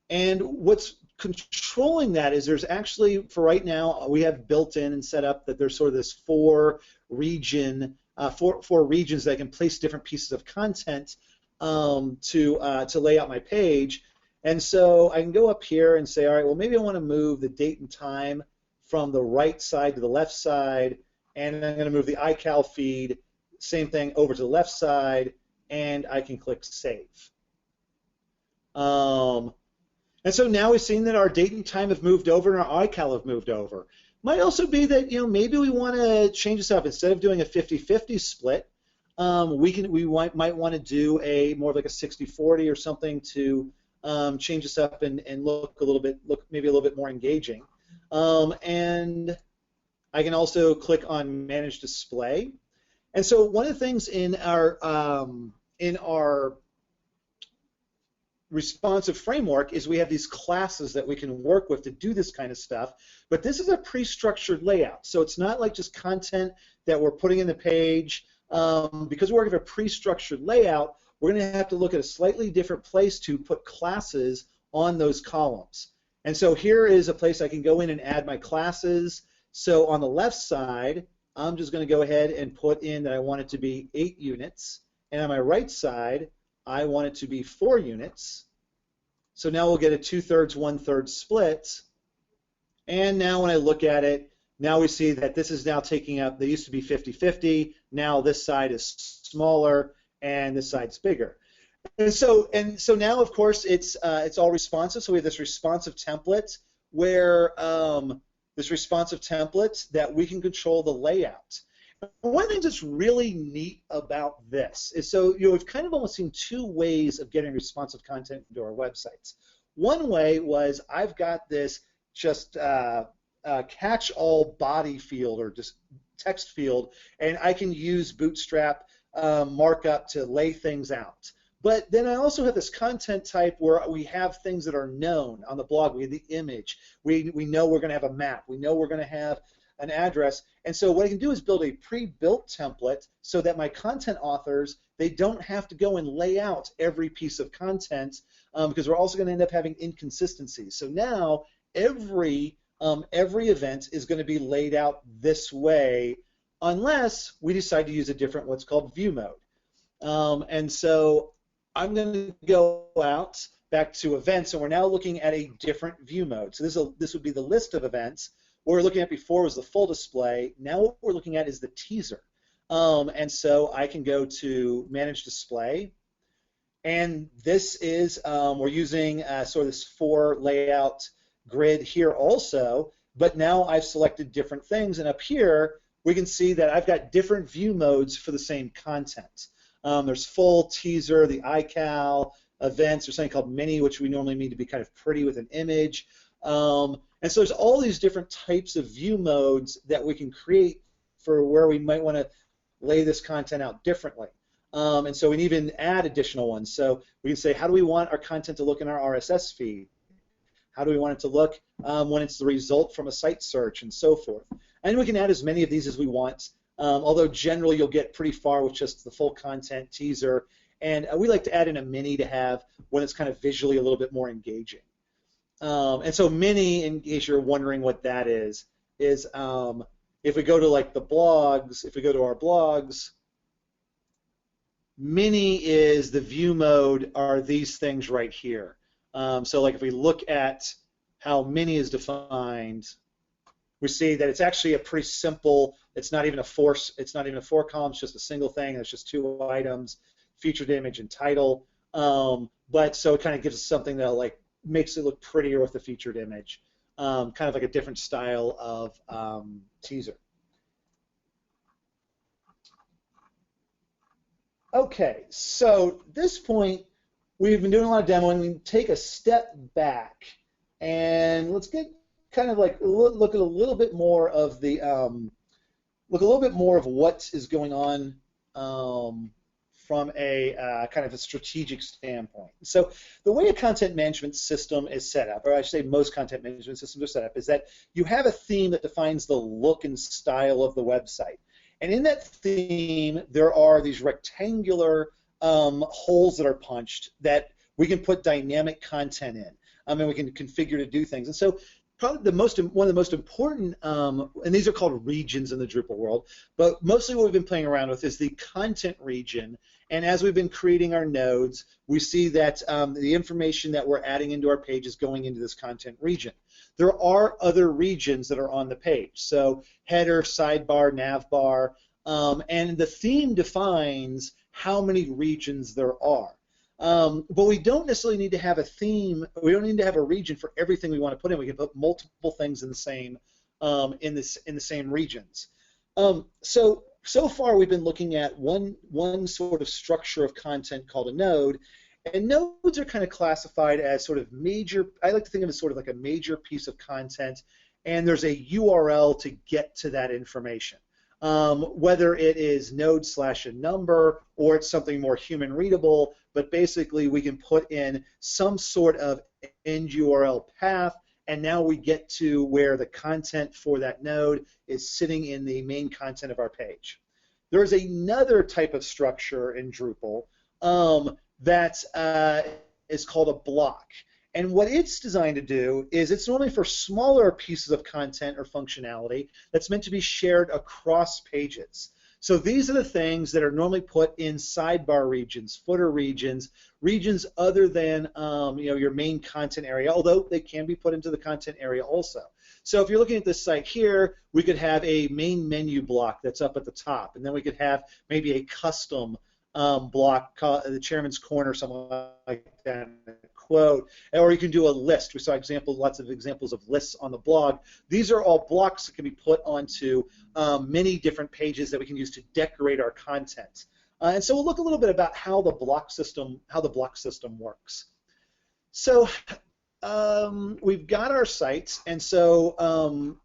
And what's controlling that is there's actually, for right now, we have built in and set up that there's sort of this four regions that can place different pieces of content to lay out my page. And so I can go up here and say, all right, well, maybe I want to move the date and time from the right side to the left side, and I'm going to move the iCal feed, same thing, over to the left side, and I can click Save. And so now we've seen that our date and time have moved over and our iCal have moved over. Might also be that maybe we want to change this up. Instead of doing a 50-50 split, we might want to do a more of like a 60-40 or something to change this up and look maybe a little bit more engaging. And I can also click on Manage Display. And so one of the things in our responsive framework is we have these classes that we can work with to do this kind of stuff, but this is a pre-structured layout, so it's not like just content that we're putting in the page. Because we're working with a pre-structured layout, we're going to have to look at a slightly different place to put classes on those columns. And so here is a place I can go in and add my classes. So on the left side, I'm just going to go ahead and put in that I want it to be 8 units, and on my right side, I want it to be 4 units. So now we'll get a 2/3, 1/3 split. And now when I look at it, Now we see that this is now taking up, they used to be 50-50, now this side is smaller and this side's bigger. And so now, of course, it's all responsive. So we have this responsive template that we can control the layout. One of the things that's really neat about this is, so we've kind of almost seen two ways of getting responsive content into our websites. One way was I've got this just catch-all body field or just text field, and I can use Bootstrap markup to lay things out. But then I also have this content type where we have things that are known on the blog. We have the image. We know we're going to have a map. We know we're going to have an address. And so what I can do is build a pre-built template so that my content authors, they don't have to go and lay out every piece of content because we're also going to end up having inconsistencies. So now every event is going to be laid out this way unless we decide to use a different what's called view mode. And so I'm going to go out back to events, and we're now looking at a different view mode. So this would be the list of events. What we were looking at before was the full display. Now what we're looking at is the teaser. And so I can go to Manage Display, and this is, we're using sort of this 4 layout grid here also, but now I've selected different things, and up here we can see that I've got different view modes for the same content. There's full, teaser, the iCal, events, there's something called mini, which we normally mean to be kind of pretty with an image. And so there's all these different types of view modes that we can create for where we might want to lay this content out differently. And so we can even add additional ones. So we can say, how do we want our content to look in our RSS feed? How do we want it to look when it's the result from a site search and so forth? And we can add as many of these as we want. Although generally you'll get pretty far with just the full content teaser, and we like to add in a mini to have when it's kind of visually a little bit more engaging. And so mini, in case you're wondering what that is if we go to like the blogs, if we go to our blogs, mini is the view mode are these things right here. So like if we look at how mini is defined, we see that it's actually a pretty simple. It's not even a 4 column. It's just a single thing. It's just 2 items, featured image and title. But so it kind of gives us something that like makes it look prettier with the featured image, kind of like a different style of teaser. Okay, so at this point we've been doing a lot of demoing. We take a step back and let's get kind of like look at a little bit more of the what is going on from a kind of a strategic standpoint. So the way a content management system is set up, or I should say most content management systems are set up, is that you have a theme that defines the look and style of the website. And in that theme, there are these rectangular holes that are punched that we can put dynamic content in. And we can configure to do things. And so probably one of the most important, and these are called regions in the Drupal world, but mostly what we've been playing around with is the content region. And as we've been creating our nodes, we see that the information that we're adding into our page is going into this content region. There are other regions that are on the page. So header, sidebar, navbar, and the theme defines how many regions there are. But we don't necessarily need to have a theme. We don't need to have a region for everything we want to put in. We can put multiple things in the same same regions. So far we've been looking at one sort of structure of content called a node, and nodes are kind of classified as sort of major. I like to think of it as sort of like a major piece of content, and there's a URL to get to that information. Whether it is node / a number or it's something more human readable, but basically we can put in some sort of end URL path, and now we get to where the content for that node is sitting in the main content of our page. There is another type of structure in Drupal that is called a block. And what it's designed to do is it's normally for smaller pieces of content or functionality that's meant to be shared across pages. So these are the things that are normally put in sidebar regions, footer regions, regions other than your main content area, although they can be put into the content area also. So if you're looking at this site here, we could have a main menu block that's up at the top, and then we could have maybe a custom block, the chairman's corner, something like that, quote, or you can do a list. We saw lots of examples of lists on the blog. These are all blocks that can be put onto many different pages that we can use to decorate our content. And so we'll look a little bit about how the block system works. So we've got our sites, and so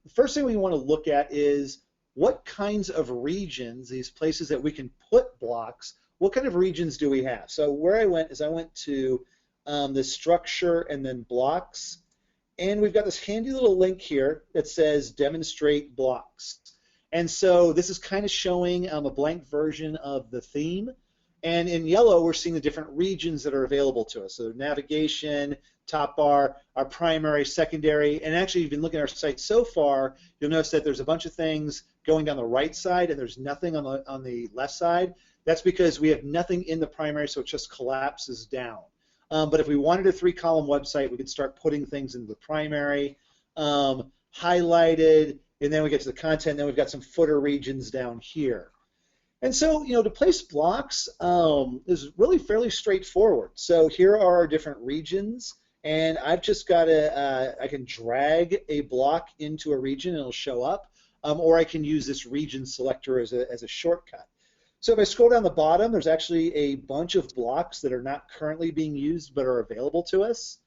the first thing we want to look at is what kinds of regions, these places that we can put blocks, what kind of regions do we have? So where I went is I went to the structure and then blocks, and we've got this handy little link here that says demonstrate blocks. And so this is kind of showing a blank version of the theme, and in yellow we're seeing the different regions that are available to us. So navigation, top bar, our primary, secondary, and actually you've been looking at our site so far, you'll notice that there's a bunch of things going down the right side and there's nothing on the left side. That's because we have nothing in the primary, so it just collapses down. But if we wanted a 3-column website, we could start putting things into the primary, highlighted, and then we get to the content, and then we've got some footer regions down here. And so, to place blocks is really fairly straightforward. So here are our different regions, and I've just got I can drag a block into a region and it'll show up, or I can use this region selector as a shortcut. So if I scroll down the bottom, there's actually a bunch of blocks that are not currently being used but are available to us.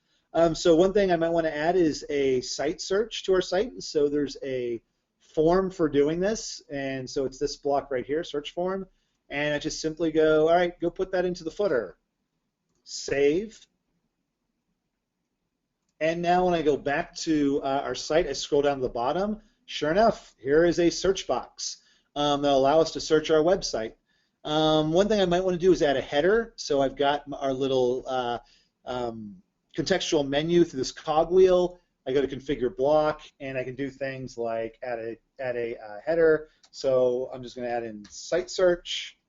So one thing I might want to add is a site search to our site. So there's a form for doing this, and so it's this block right here, search form, and I just simply go, all right, go put that into the footer. Save. And now when I go back to our site, I scroll down to the bottom. Sure enough, here is a search box that'll allow us to search our website. One thing I might want to do is add a header. So I've got our little contextual menu through this cogwheel. I go to configure block, and I can do things like add a header. So I'm just going to add in site search,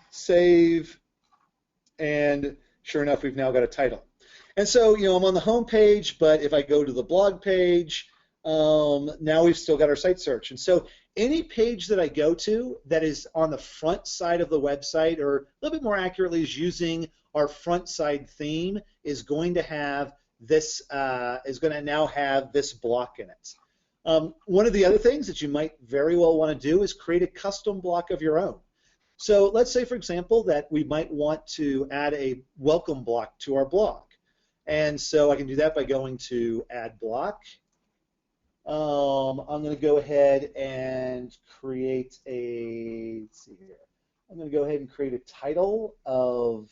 save, and sure enough, we've now got a title. And so, I'm on the home page, but if I go to the blog page, now we've still got our site search. And so any page that I go to that is on the front side of the website, or a little bit more accurately is using our front side theme, is going to have this, is going to now have this block in it. One of the other things that you might very well want to do is create a custom block of your own. So let's say, for example, that we might want to add a welcome block to our blog. And so I can do that by going to add block. I'm going to go ahead and create a, let's see here. I'm going to go ahead and create a title of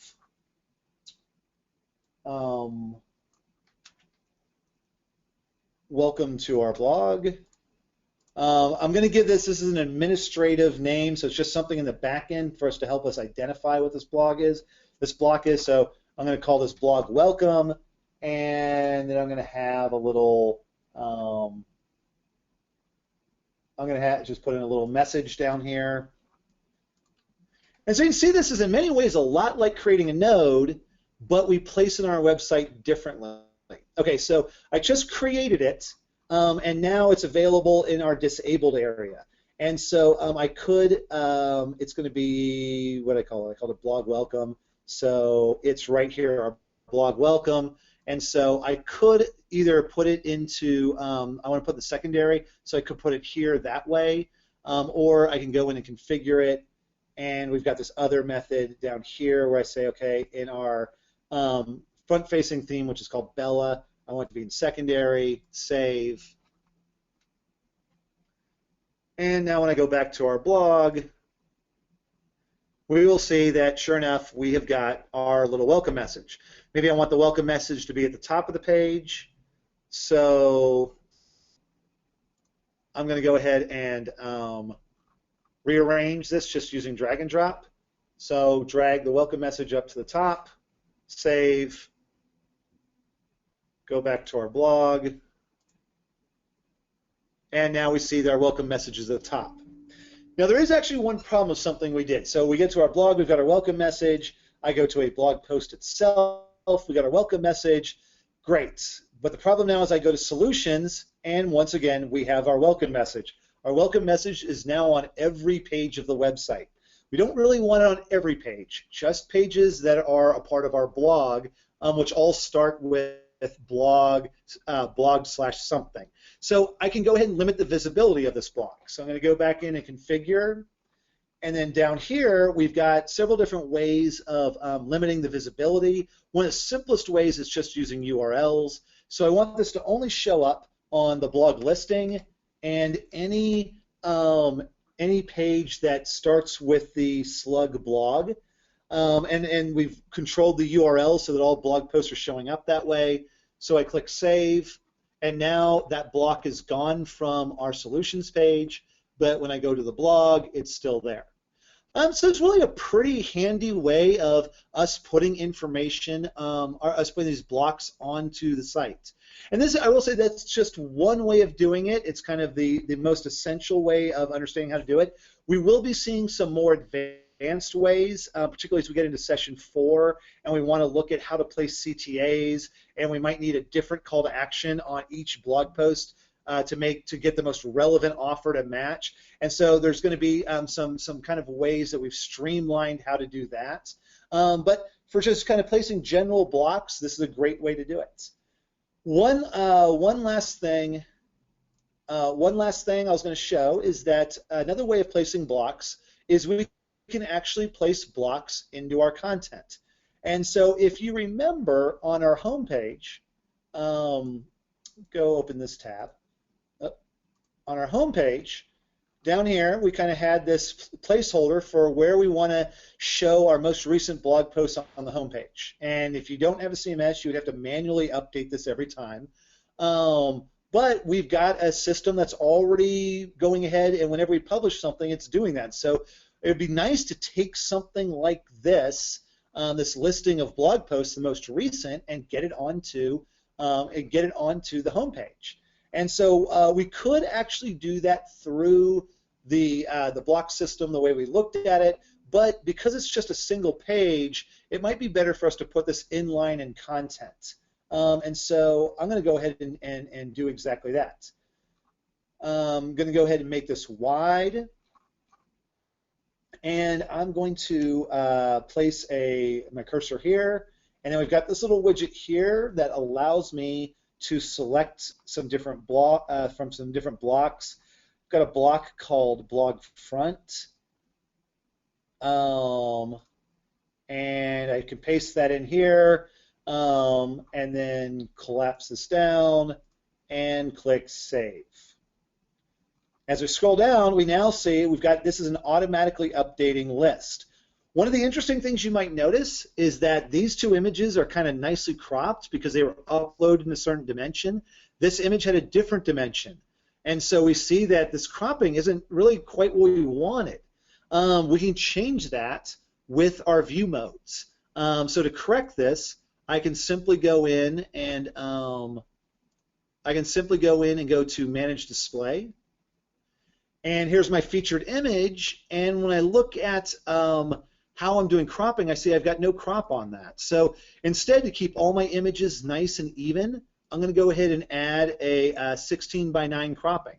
welcome to our blog. I'm going to give this is an administrative name, so it's just something in the back end for us to help us identify what this blog is. So I'm going to call this blog welcome, and then I'm going to have a little, I'm going to just put in a little message down here. And so you can see this is in many ways a lot like creating a node, but we place it on our website differently. Okay, so I just created it, and now it's available in our disabled area. And so I could, it's going to be, what I call it? I call it blog welcome. So it's right here, our blog welcome. And so I could either put it into, I want to put the secondary, so I could put it here that way, or I can go in and configure it, and we've got this other method down here where I say, okay, in our front-facing theme, which is called Bella, I want it to be in secondary, save. And now when I go back to our blog, we will see that, sure enough, we have got our little welcome message. Maybe I want the welcome message to be at the top of the page, so I'm going to go ahead and rearrange this just using drag and drop. So drag the welcome message up to the top, save, go back to our blog, and now we see that our welcome message is at the top. Now there is actually one problem with something we did. So we get to our blog, we've got our welcome message. I go to a blog post itself, we got our welcome message. Great. But the problem now is I go to solutions, and once again, we have our welcome message. Our welcome message is now on every page of the website. We don't really want it on every page, just pages that are a part of our blog, which all start with blog / something. So I can go ahead and limit the visibility of this blog. So I'm going to go back in and configure. And then down here, we've got several different ways of limiting the visibility. One of the simplest ways is just using URLs. So I want this to only show up on the blog listing and any page that starts with the slug blog. And we've controlled the URL so that all blog posts are showing up that way. So I click Save, and now that block is gone from our solutions page, but when I go to the blog, it's still there. So it's really a pretty handy way of us putting information, or us putting these blocks onto the site. And this, I will say, that's just one way of doing it. It's kind of the most essential way of understanding how to do it. We will be seeing some more advanced ways, particularly as we get into session 4, and we want to look at how to place CTAs, and we might need a different call to action on each blog post to get the most relevant offer to match. And so there's going to be some kind of ways that we've streamlined how to do that. But for just kind of placing general blocks, this is a great way to do it. One last thing I was going to show is that another way of placing blocks is we can actually place blocks into our content. And so if you remember on our home page, go open this tab. On our home page, down here, we kind of had this placeholder for where we want to show our most recent blog posts on the home page. And if you don't have a CMS, you would have to manually update this every time. But we've got a system that's already going ahead, and whenever we publish something, it's doing that. So it would be nice to take something like this, this listing of blog posts, the most recent, and get it onto the home page. And so we could actually do that through the block system the way we looked at it, but because it's just a single page, it might be better for us to put this inline in content. And so I'm going to go ahead and do exactly that. I'm going to go ahead and make this wide, and I'm going to place my cursor here, and then we've got this little widget here that allows me to select some different from some different blocks. I've got a block called Blog Front, and I can paste that in here, and then collapse this down and click Save. As we scroll down, we now see this is an automatically updating list. One of the interesting things you might notice is that these two images are kind of nicely cropped because they were uploaded in a certain dimension. This image had a different dimension. And so we see that this cropping isn't really quite what we wanted. We can change that with our view modes. So to correct this, I can simply go in and go to Manage Display. And here's my featured image. And when I look at how I'm doing cropping, I see I've got no crop on that. So instead, to keep all my images nice and even, I'm going to go ahead and add a 16:9 cropping.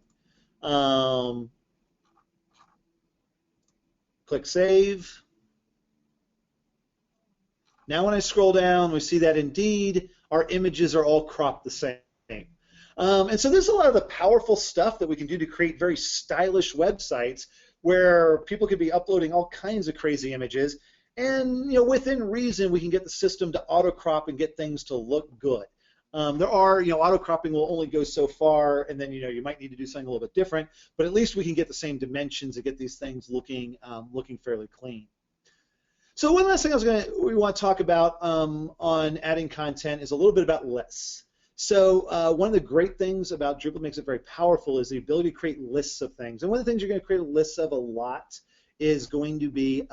Click Save. Now when I scroll down, we see that indeed our images are all cropped the same. And so there's a lot of the powerful stuff that we can do to create very stylish websites where people could be uploading all kinds of crazy images, and within reason we can get the system to auto crop and get things to look good. There are, auto cropping will only go so far, and then you might need to do something a little bit different, but at least we can get the same dimensions and get these things looking fairly clean. So one last thing we want to talk about on adding content is a little bit about lists. So one of the great things about Drupal makes it very powerful is the ability to create lists of things. And one of the things you're going to create lists of a lot is going to be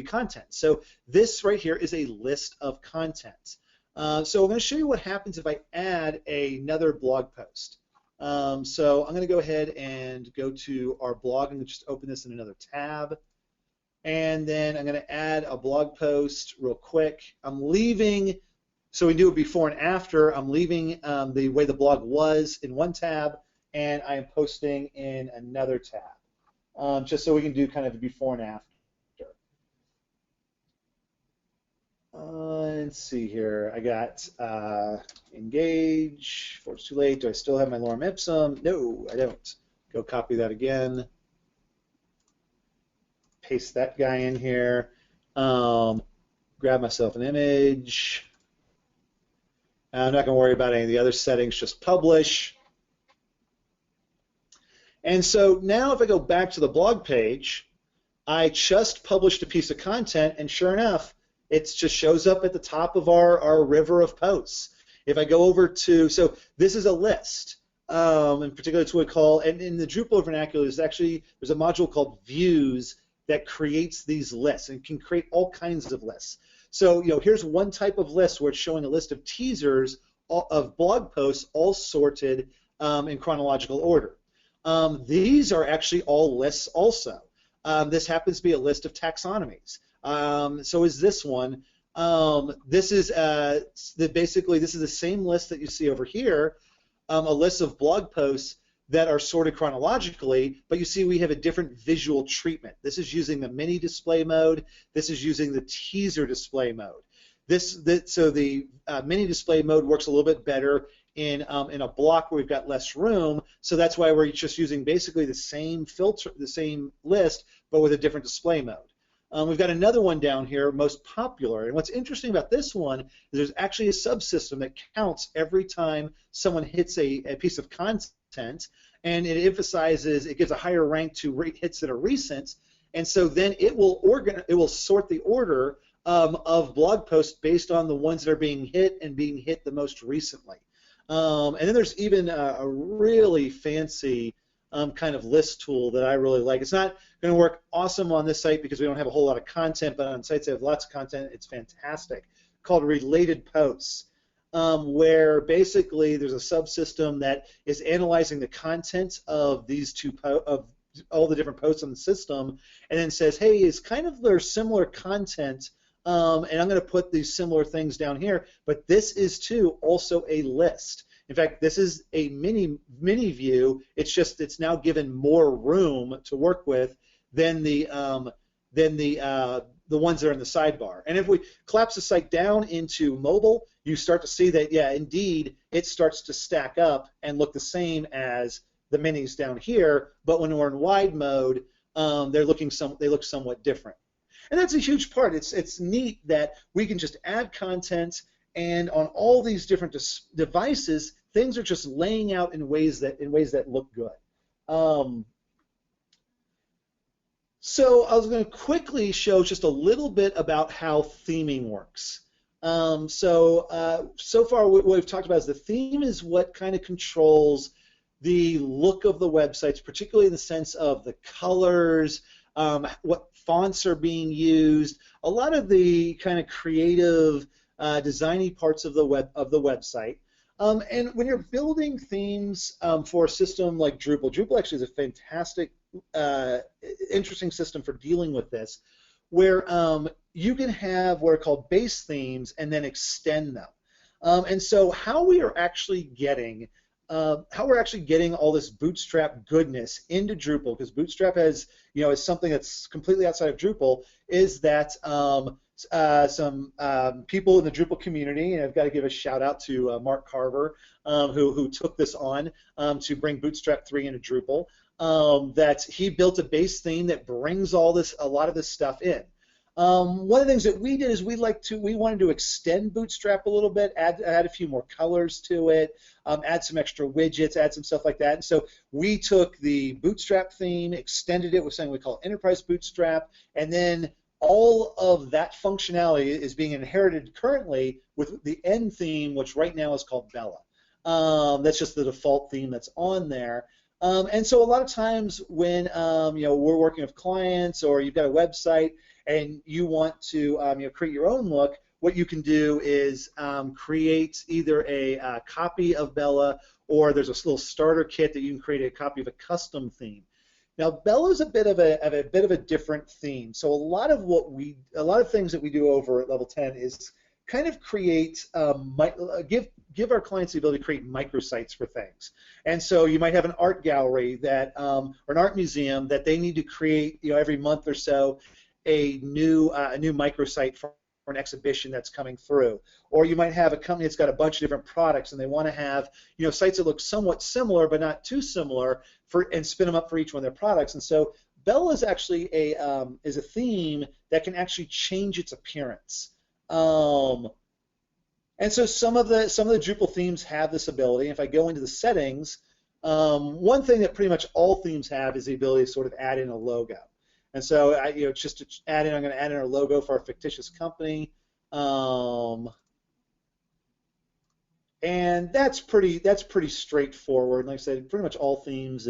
content. So this right here is a list of content. So I'm going to show you what happens if I add another blog post. So I'm going to go ahead and go to our blog and just open this in another tab. And then I'm going to add a blog post real quick. I'm leaving, so we do it before and after. I'm leaving the way the blog was in one tab, and I am posting in another tab, just so we can do kind of a before and after. Let's see here. I got engage. Before it's too late. Do I still have my lorem ipsum? No, I don't. Go copy that again. Paste that guy in here. Grab myself an image. I'm not going to worry about any of the other settings. Just publish. And so now if I go back to the blog page, I just published a piece of content, and sure enough, it just shows up at the top of our river of posts. If I go over to, so this is a list. In particular, it's what we call, and in the Drupal vernacular, there's a module called views that creates these lists and can create all kinds of lists. So, here's one type of list where it's showing a list of teasers of blog posts all sorted in chronological order. These are actually all lists also. This happens to be a list of taxonomies. So is this one. This is basically this is the same list that you see over here, a list of blog posts that are sorted chronologically, but you see we have a different visual treatment. This is using the mini display mode. This is using the teaser display mode. So the mini display mode works a little bit better in a block where we've got less room. So that's why we're just using basically the same filter, the same list, but with a different display mode. We've got another one down here, most popular. And what's interesting about this one is there's actually a subsystem that counts every time someone hits a piece of content, and it emphasizes, it gives a higher rank to hits that are recent, and so then it will sort the order of blog posts based on the ones that are being hit and being hit the most recently. And then there's even a really fancy kind of list tool that I really like. It's not going to work awesome on this site because we don't have a whole lot of content, but on sites that have lots of content, it's fantastic. Called related posts, where basically there's a subsystem that is analyzing the content of these of all the different posts on the system, and then says, hey, is kind of their similar content, and I'm going to put these similar things down here, but this is too also a list. In fact, this is a mini view. It's now given more room to work with than the ones that are in the sidebar. And if we collapse the site down into mobile, you start to see that, yeah, indeed, it starts to stack up and look the same as the minis down here. But when we're in wide mode, they look somewhat different. And that's a huge part. It's neat that we can just add content, and on all these different devices, things are just laying out in ways that look good. So I was going to quickly show just a little bit about how theming works. So far what we've talked about is the theme is what kind of controls the look of the websites, particularly in the sense of the colors, what fonts are being used, a lot of the kind of creative, designy parts of the website. And when you're building themes for a system like Drupal actually is a fantastic, interesting system for dealing with this, where you can have what are called base themes and then extend them. And so how we're actually getting all this Bootstrap goodness into Drupal, because Bootstrap has, is something that's completely outside of Drupal, is that some people in the Drupal community, and I've got to give a shout out to Mark Carver, who took this on to bring Bootstrap 3 into Drupal, that he built a base theme that brings a lot of this stuff in. One of the things that we did is we wanted to extend Bootstrap a little bit, add a few more colors to it, add some extra widgets, add some stuff like that. And so we took the Bootstrap theme, extended it with something we call Enterprise Bootstrap, and then all of that functionality is being inherited currently with the end theme, which right now is called Bella. That's just the default theme that's on there. And so a lot of times when we're working with clients or you've got a website and you want to create your own look, what you can do is create either a copy of Bella, or there's a little starter kit that you can create a copy of a custom theme. Now, Bella is a bit of a different theme. So a lot of things that we do over at Level 10 is kind of create give our clients the ability to create microsites for things. And so you might have an art gallery that or an art museum that they need to create, every month or so a new microsite for an exhibition that's coming through. Or you might have a company that's got a bunch of different products and they want to have sites that look somewhat similar but not too similar and spin them up for each one of their products. And so Bella is actually a theme that can actually change its appearance. And so some of the Drupal themes have this ability. If I go into the settings, one thing that pretty much all themes have is the ability to sort of add in a logo. And so just to add in, I'm going to add in our logo for our fictitious company, and that's pretty straightforward. Like I said, pretty much all themes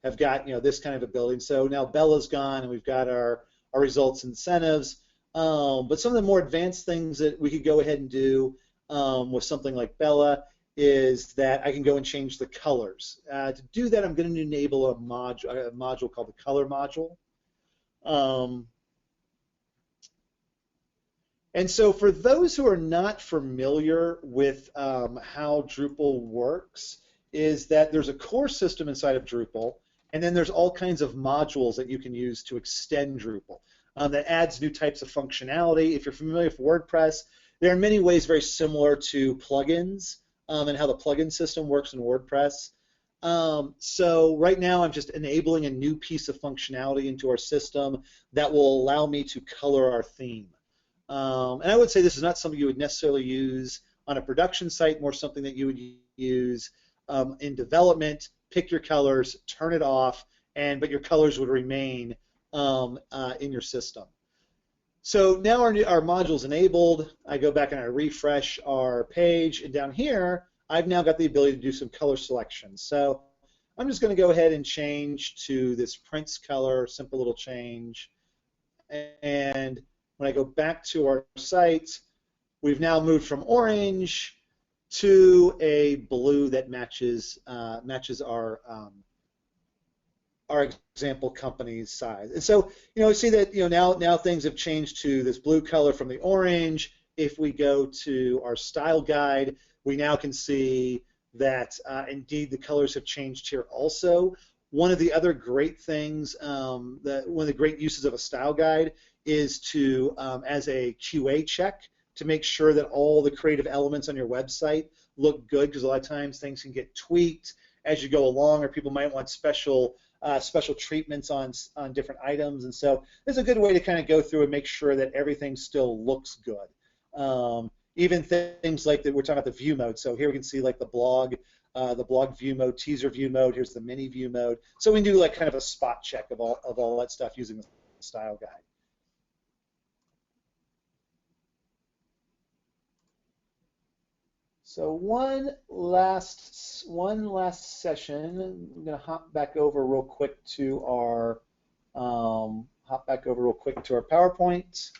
have got this kind of ability. So now Bella's gone, and we've got our results incentives. But some of the more advanced things that we could go ahead and do with something like Bella is that I can go and change the colors. To do that, I'm going to enable a module called the color module. And so for those who are not familiar with how Drupal works, is that there's a core system inside of Drupal, and then there's all kinds of modules that you can use to extend Drupal. That adds new types of functionality. If you're familiar with WordPress, they're in many ways very similar to plugins and how the plugin system works in WordPress. So right now I'm just enabling a new piece of functionality into our system that will allow me to color our theme. And I would say this is not something you would necessarily use on a production site, more something that you would use in development. Pick your colors, turn it off, but your colors would remain in your system. So now our module's enabled. I go back and I refresh our page, and down here I've now got the ability to do some color selection. So I'm just going to go ahead and change to this Prince color, simple little change. And when I go back to our site, we've now moved from orange to a blue that matches our example company's size. And so, see that now things have changed to this blue color from the orange. If we go to our style guide, we now can see that indeed the colors have changed here also. One of the other great things, one of the great uses of a style guide is to, as a QA check, to make sure that all the creative elements on your website look good, because a lot of times things can get tweaked as you go along, or people might want special treatments on different items. And so it's a good way to kind of go through and make sure that everything still looks good. Even things like that, we're talking about the view mode. So here we can see like the blog view mode, teaser view mode. Here's the mini view mode. So we can do like kind of a spot check of all that stuff using the style guide. So one last session. I'm going to hop back over real quick to our PowerPoint.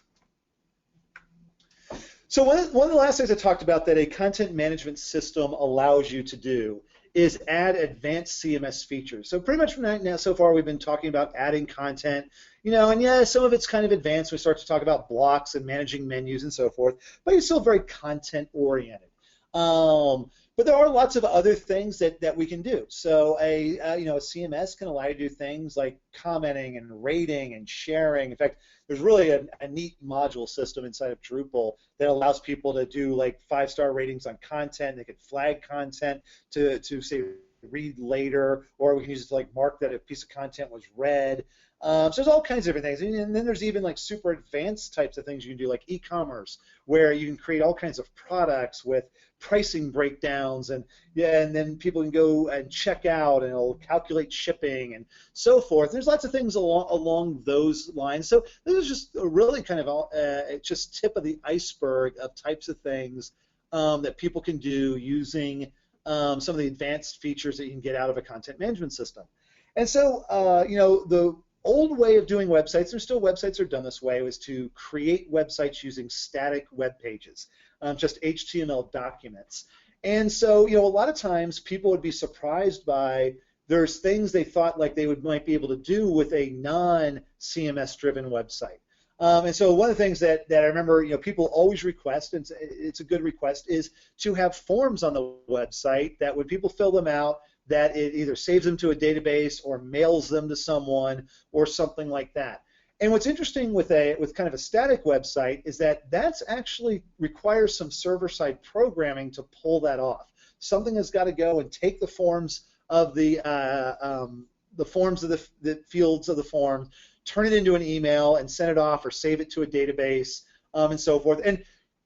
So one of the last things I talked about that a content management system allows you to do is add advanced CMS features. So pretty much from now so far we've been talking about adding content, and yeah, some of it's kind of advanced. We start to talk about blocks and managing menus and so forth, but it's still very content oriented. But there are lots of other things that we can do. So a CMS can allow you to do things like commenting and rating and sharing. In fact, there's really a neat module system inside of Drupal that allows people to do like 5-star ratings on content. They could flag content to say read later, or we can use it to like mark that a piece of content was read. So there's all kinds of different things, and then there's even like super advanced types of things you can do, like e-commerce, where you can create all kinds of products with pricing breakdowns, and then people can go and check out, and it'll calculate shipping and so forth. There's lots of things along those lines. So this is just a really kind of just tip of the iceberg of types of things that people can do using some of the advanced features that you can get out of a content management system. And so, old way of doing websites, there's still websites that are done this way, was to create websites using static web pages, just HTML documents. And so, a lot of times people would be surprised by there's things they thought like they might be able to do with a non-CMS driven website. And so one of the things that I remember, people always request, and it's a good request, is to have forms on the website that when people fill them out, that it either saves them to a database or mails them to someone or something like that. And what's interesting with kind of a static website is that that's actually requires some server-side programming to pull that off. Something has got to go and take the forms of the forms of the fields of the form, turn it into an email and send it off or save it to a database, and so forth.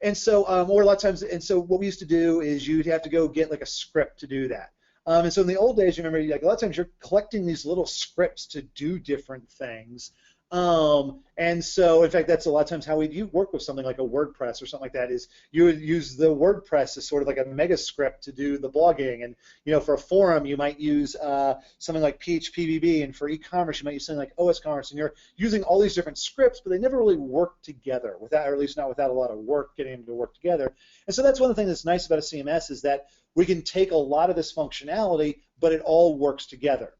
And so or a lot of times, and so what we used to do is you'd have to go get like a script to do that. And so in the old days, you remember, like a lot of times you're collecting these little scripts to do different things. And so, in fact, that's a lot of times how you work with something like a WordPress or something like that, is you would use the WordPress as sort of like a mega script to do the blogging. And, for a forum, you might use something like PHPBB, and for e-commerce, you might use something like OS Commerce, and you're using all these different scripts, but they never really work together, without, or at least not without a lot of work getting them to work together. And so that's one of the things that's nice about a CMS, is that we can take a lot of this functionality, but it all works together.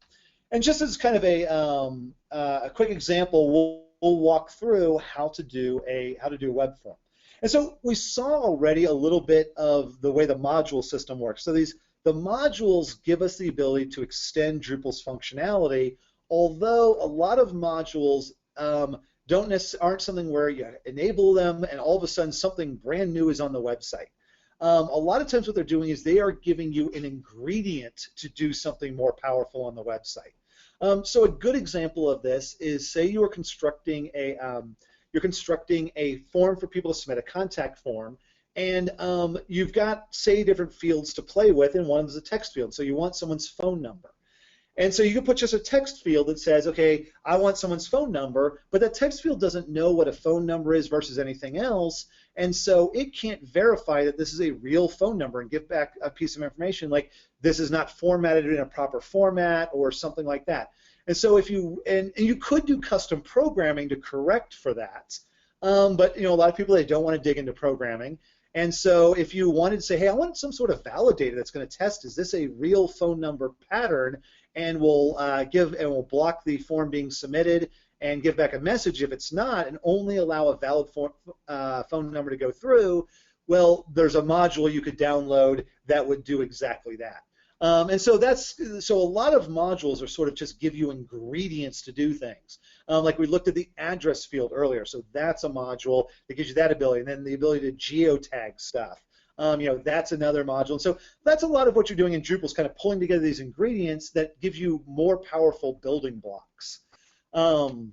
And just as kind of a quick example, we'll walk through how to do a web form. And so we saw already a little bit of the way the module system works. So the modules give us the ability to extend Drupal's functionality, although a lot of modules aren't something where you enable them and all of a sudden something brand new is on the website. A lot of times what they're doing is they are giving you an ingredient to do something more powerful on the website. So a good example of this is, say you are constructing a form for people to submit, a contact form, and you've got, say, different fields to play with, and one of them is a text field. So you want someone's phone number. And so you can put just a text field that says, okay, I want someone's phone number, but that text field doesn't know what a phone number is versus anything else, and so it can't verify that this is a real phone number and give back a piece of information like this is not formatted in a proper format or something like that. And so if you could do custom programming to correct for that, but a lot of people, they don't want to dig into programming. And so if you wanted to say, hey, I want some sort of validator that's going to test, is this a real phone number pattern, and we'll block the form being submitted and give back a message if it's not, and only allow a valid phone number to go through, well, there's a module you could download that would do exactly that. And so a lot of modules are sort of just give you ingredients to do things. Like we looked at the address field earlier, so that's a module that gives you that ability, and then the ability to geotag stuff. That's another module. And so that's a lot of what you're doing in Drupal, is kind of pulling together these ingredients that give you more powerful building blocks. And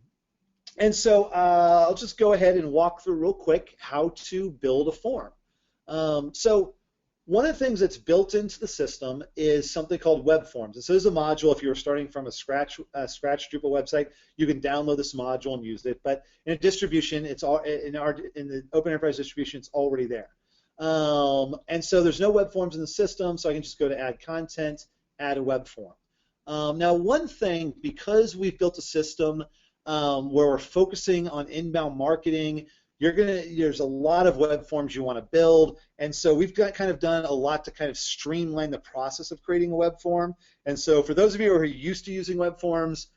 so I'll just go ahead and walk through real quick how to build a form. So one of the things that's built into the system is something called web forms. This is a module. If you're starting from a scratch Drupal website, you can download this module and use it. But in a distribution, it's all in the Open Enterprise distribution, it's already there. And so there's no web forms in the system, so I can just go to Add Content, add a web form. Now, one thing, because we've built a system where we're focusing on inbound marketing, there's a lot of web forms you want to build, and so we've kind of done a lot to kind of streamline the process of creating a web form. And so for those of you who are used to using web forms,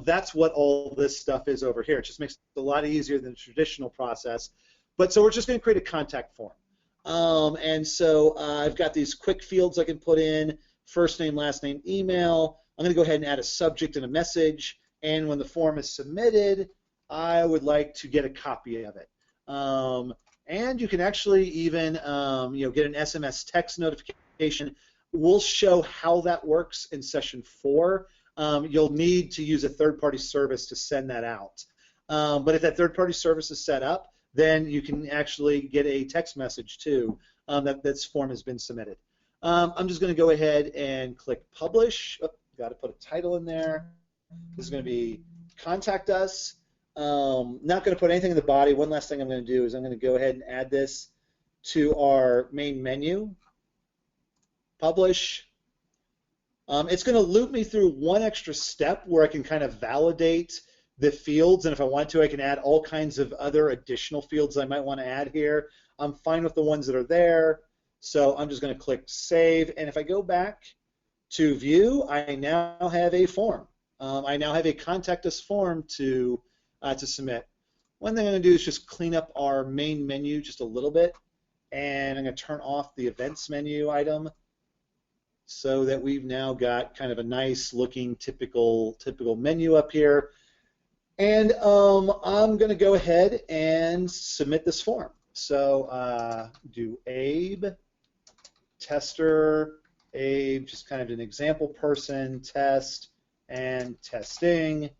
that's what all this stuff is over here. It just makes it a lot easier than the traditional process. But so we're just going to create a contact form. And so I've got these quick fields I can put in: first name, last name, email. I'm going to go ahead and add a subject and a message, and when the form is submitted, I would like to get a copy of it. And you can actually even get an SMS text notification. We'll show how that works in session 4. You'll need to use a third-party service to send that out. But if that third-party service is set up, then you can actually get a text message too that this form has been submitted. I'm just going to go ahead and click Publish. Oh, got to put a title in there. This is going to be Contact Us. Not going to put anything in the body. One last thing I'm going to do is I'm going to go ahead and add this to our main menu. Publish. It's going to loop me through one extra step where I can kind of validate the fields, and if I want to, I can add all kinds of other additional fields I might want to add here. I'm fine with the ones that are there, so I'm just going to click Save, and if I go back to View, I now have a form. I now have a Contact Us form to submit. One thing I'm going to do is just clean up our main menu just a little bit, and I'm going to turn off the Events menu item so that we've now got kind of a nice looking typical menu up here. And I'm going to go ahead and submit this form. So do Abe, tester, Abe, just kind of an example person, test, and testing.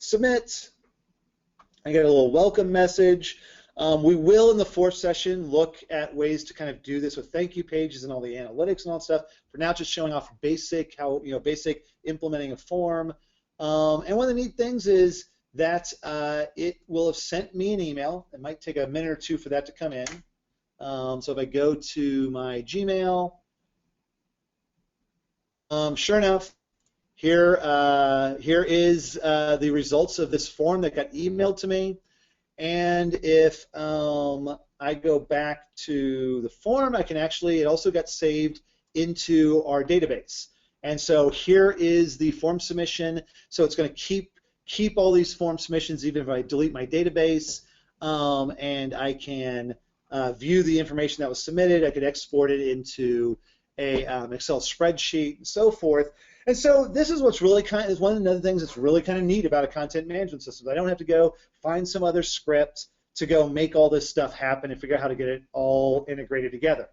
Submit. I get a little welcome message. We will, in the fourth session, look at ways to kind of do this with thank you pages and all the analytics and all that stuff. For now, just showing off basic basic implementing a form. And one of the neat things is that it will have sent me an email. It might take a minute or two for that to come in. So if I go to my Gmail, sure enough, here is the results of this form that got emailed to me. And if I go back to the form, I can actually, it also got saved into our database. And so here is the form submission. So it's going to keep all these form submissions even if I delete my database. And I can view the information that was submitted. I could export it into a Excel spreadsheet and so forth. And so this is what's really is one of the other things that's really kind of neat about a content management system. I don't have to go find some other script to go make all this stuff happen and figure out how to get it all integrated together.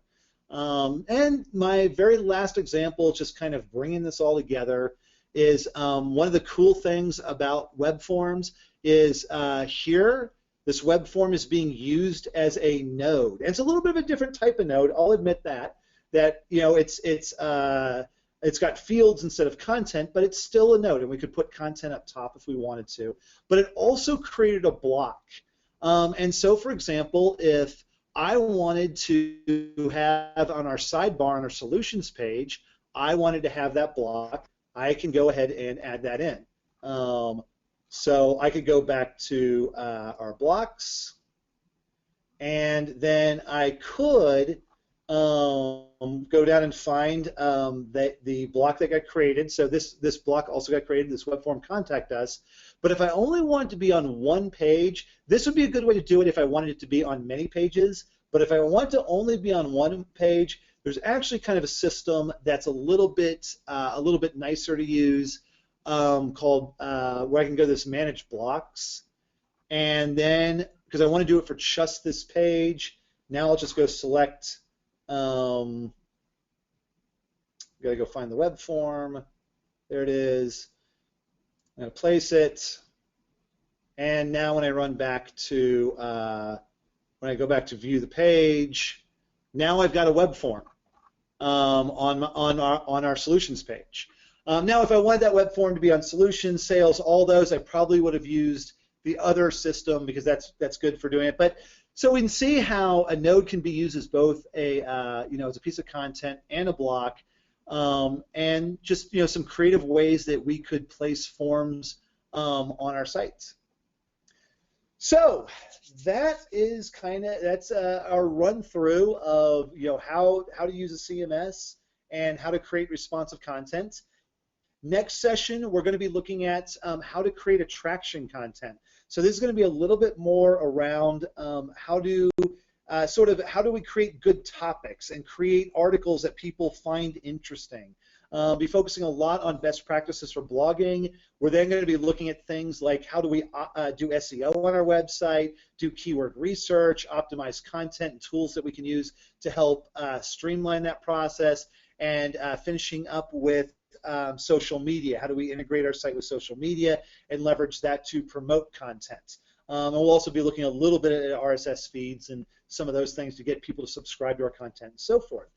And my very last example, just kind of bringing this all together, is one of the cool things about web forms is here, this web form is being used as a node. And it's a little bit of a different type of node, I'll admit that. That, you know, it's got fields instead of content, but it's still a node, and we could put content up top if we wanted to. But it also created a block. And so, for example, if I wanted to have on our sidebar on our solutions page, I wanted to have that block, I can go ahead and add that in. So I could go back to our blocks, and then I could go down and find the block that got created. So this block also got created, this web form Contact Us. But if I only want it to be on one page, this would be a good way to do it if I wanted it to be on many pages. But if I want to only be on one page, there's actually kind of a system that's a little bit nicer to use called where I can go to this Manage Blocks, and then because I want to do it for just this page, now I'll just go select. Got to go find the web form. There it is. I'm going to place it, and now when I run back to when I go back to view the page, now I've got a web form on our solutions page. Now, if I wanted that web form to be on solutions, sales, all those, I probably would have used the other system because that's good for doing it. But so we can see how a node can be used as both a as a piece of content and a block, and just some creative ways that we could place forms on our sites. So that is that's our run through of how to use a CMS and how to create responsive content. Next session, we're going to be looking at how to create attraction content. So this is going to be a little bit more around how do we create good topics and create articles that people find interesting. Be focusing a lot on best practices for blogging. We're then going to be looking at things like how do we do SEO on our website, do keyword research, optimize content, and tools that we can use to help streamline that process, and finishing up with social media. How do we integrate our site with social media and leverage that to promote content? And we'll also be looking a little bit at RSS feeds and some of those things to get people to subscribe to our content and so forth.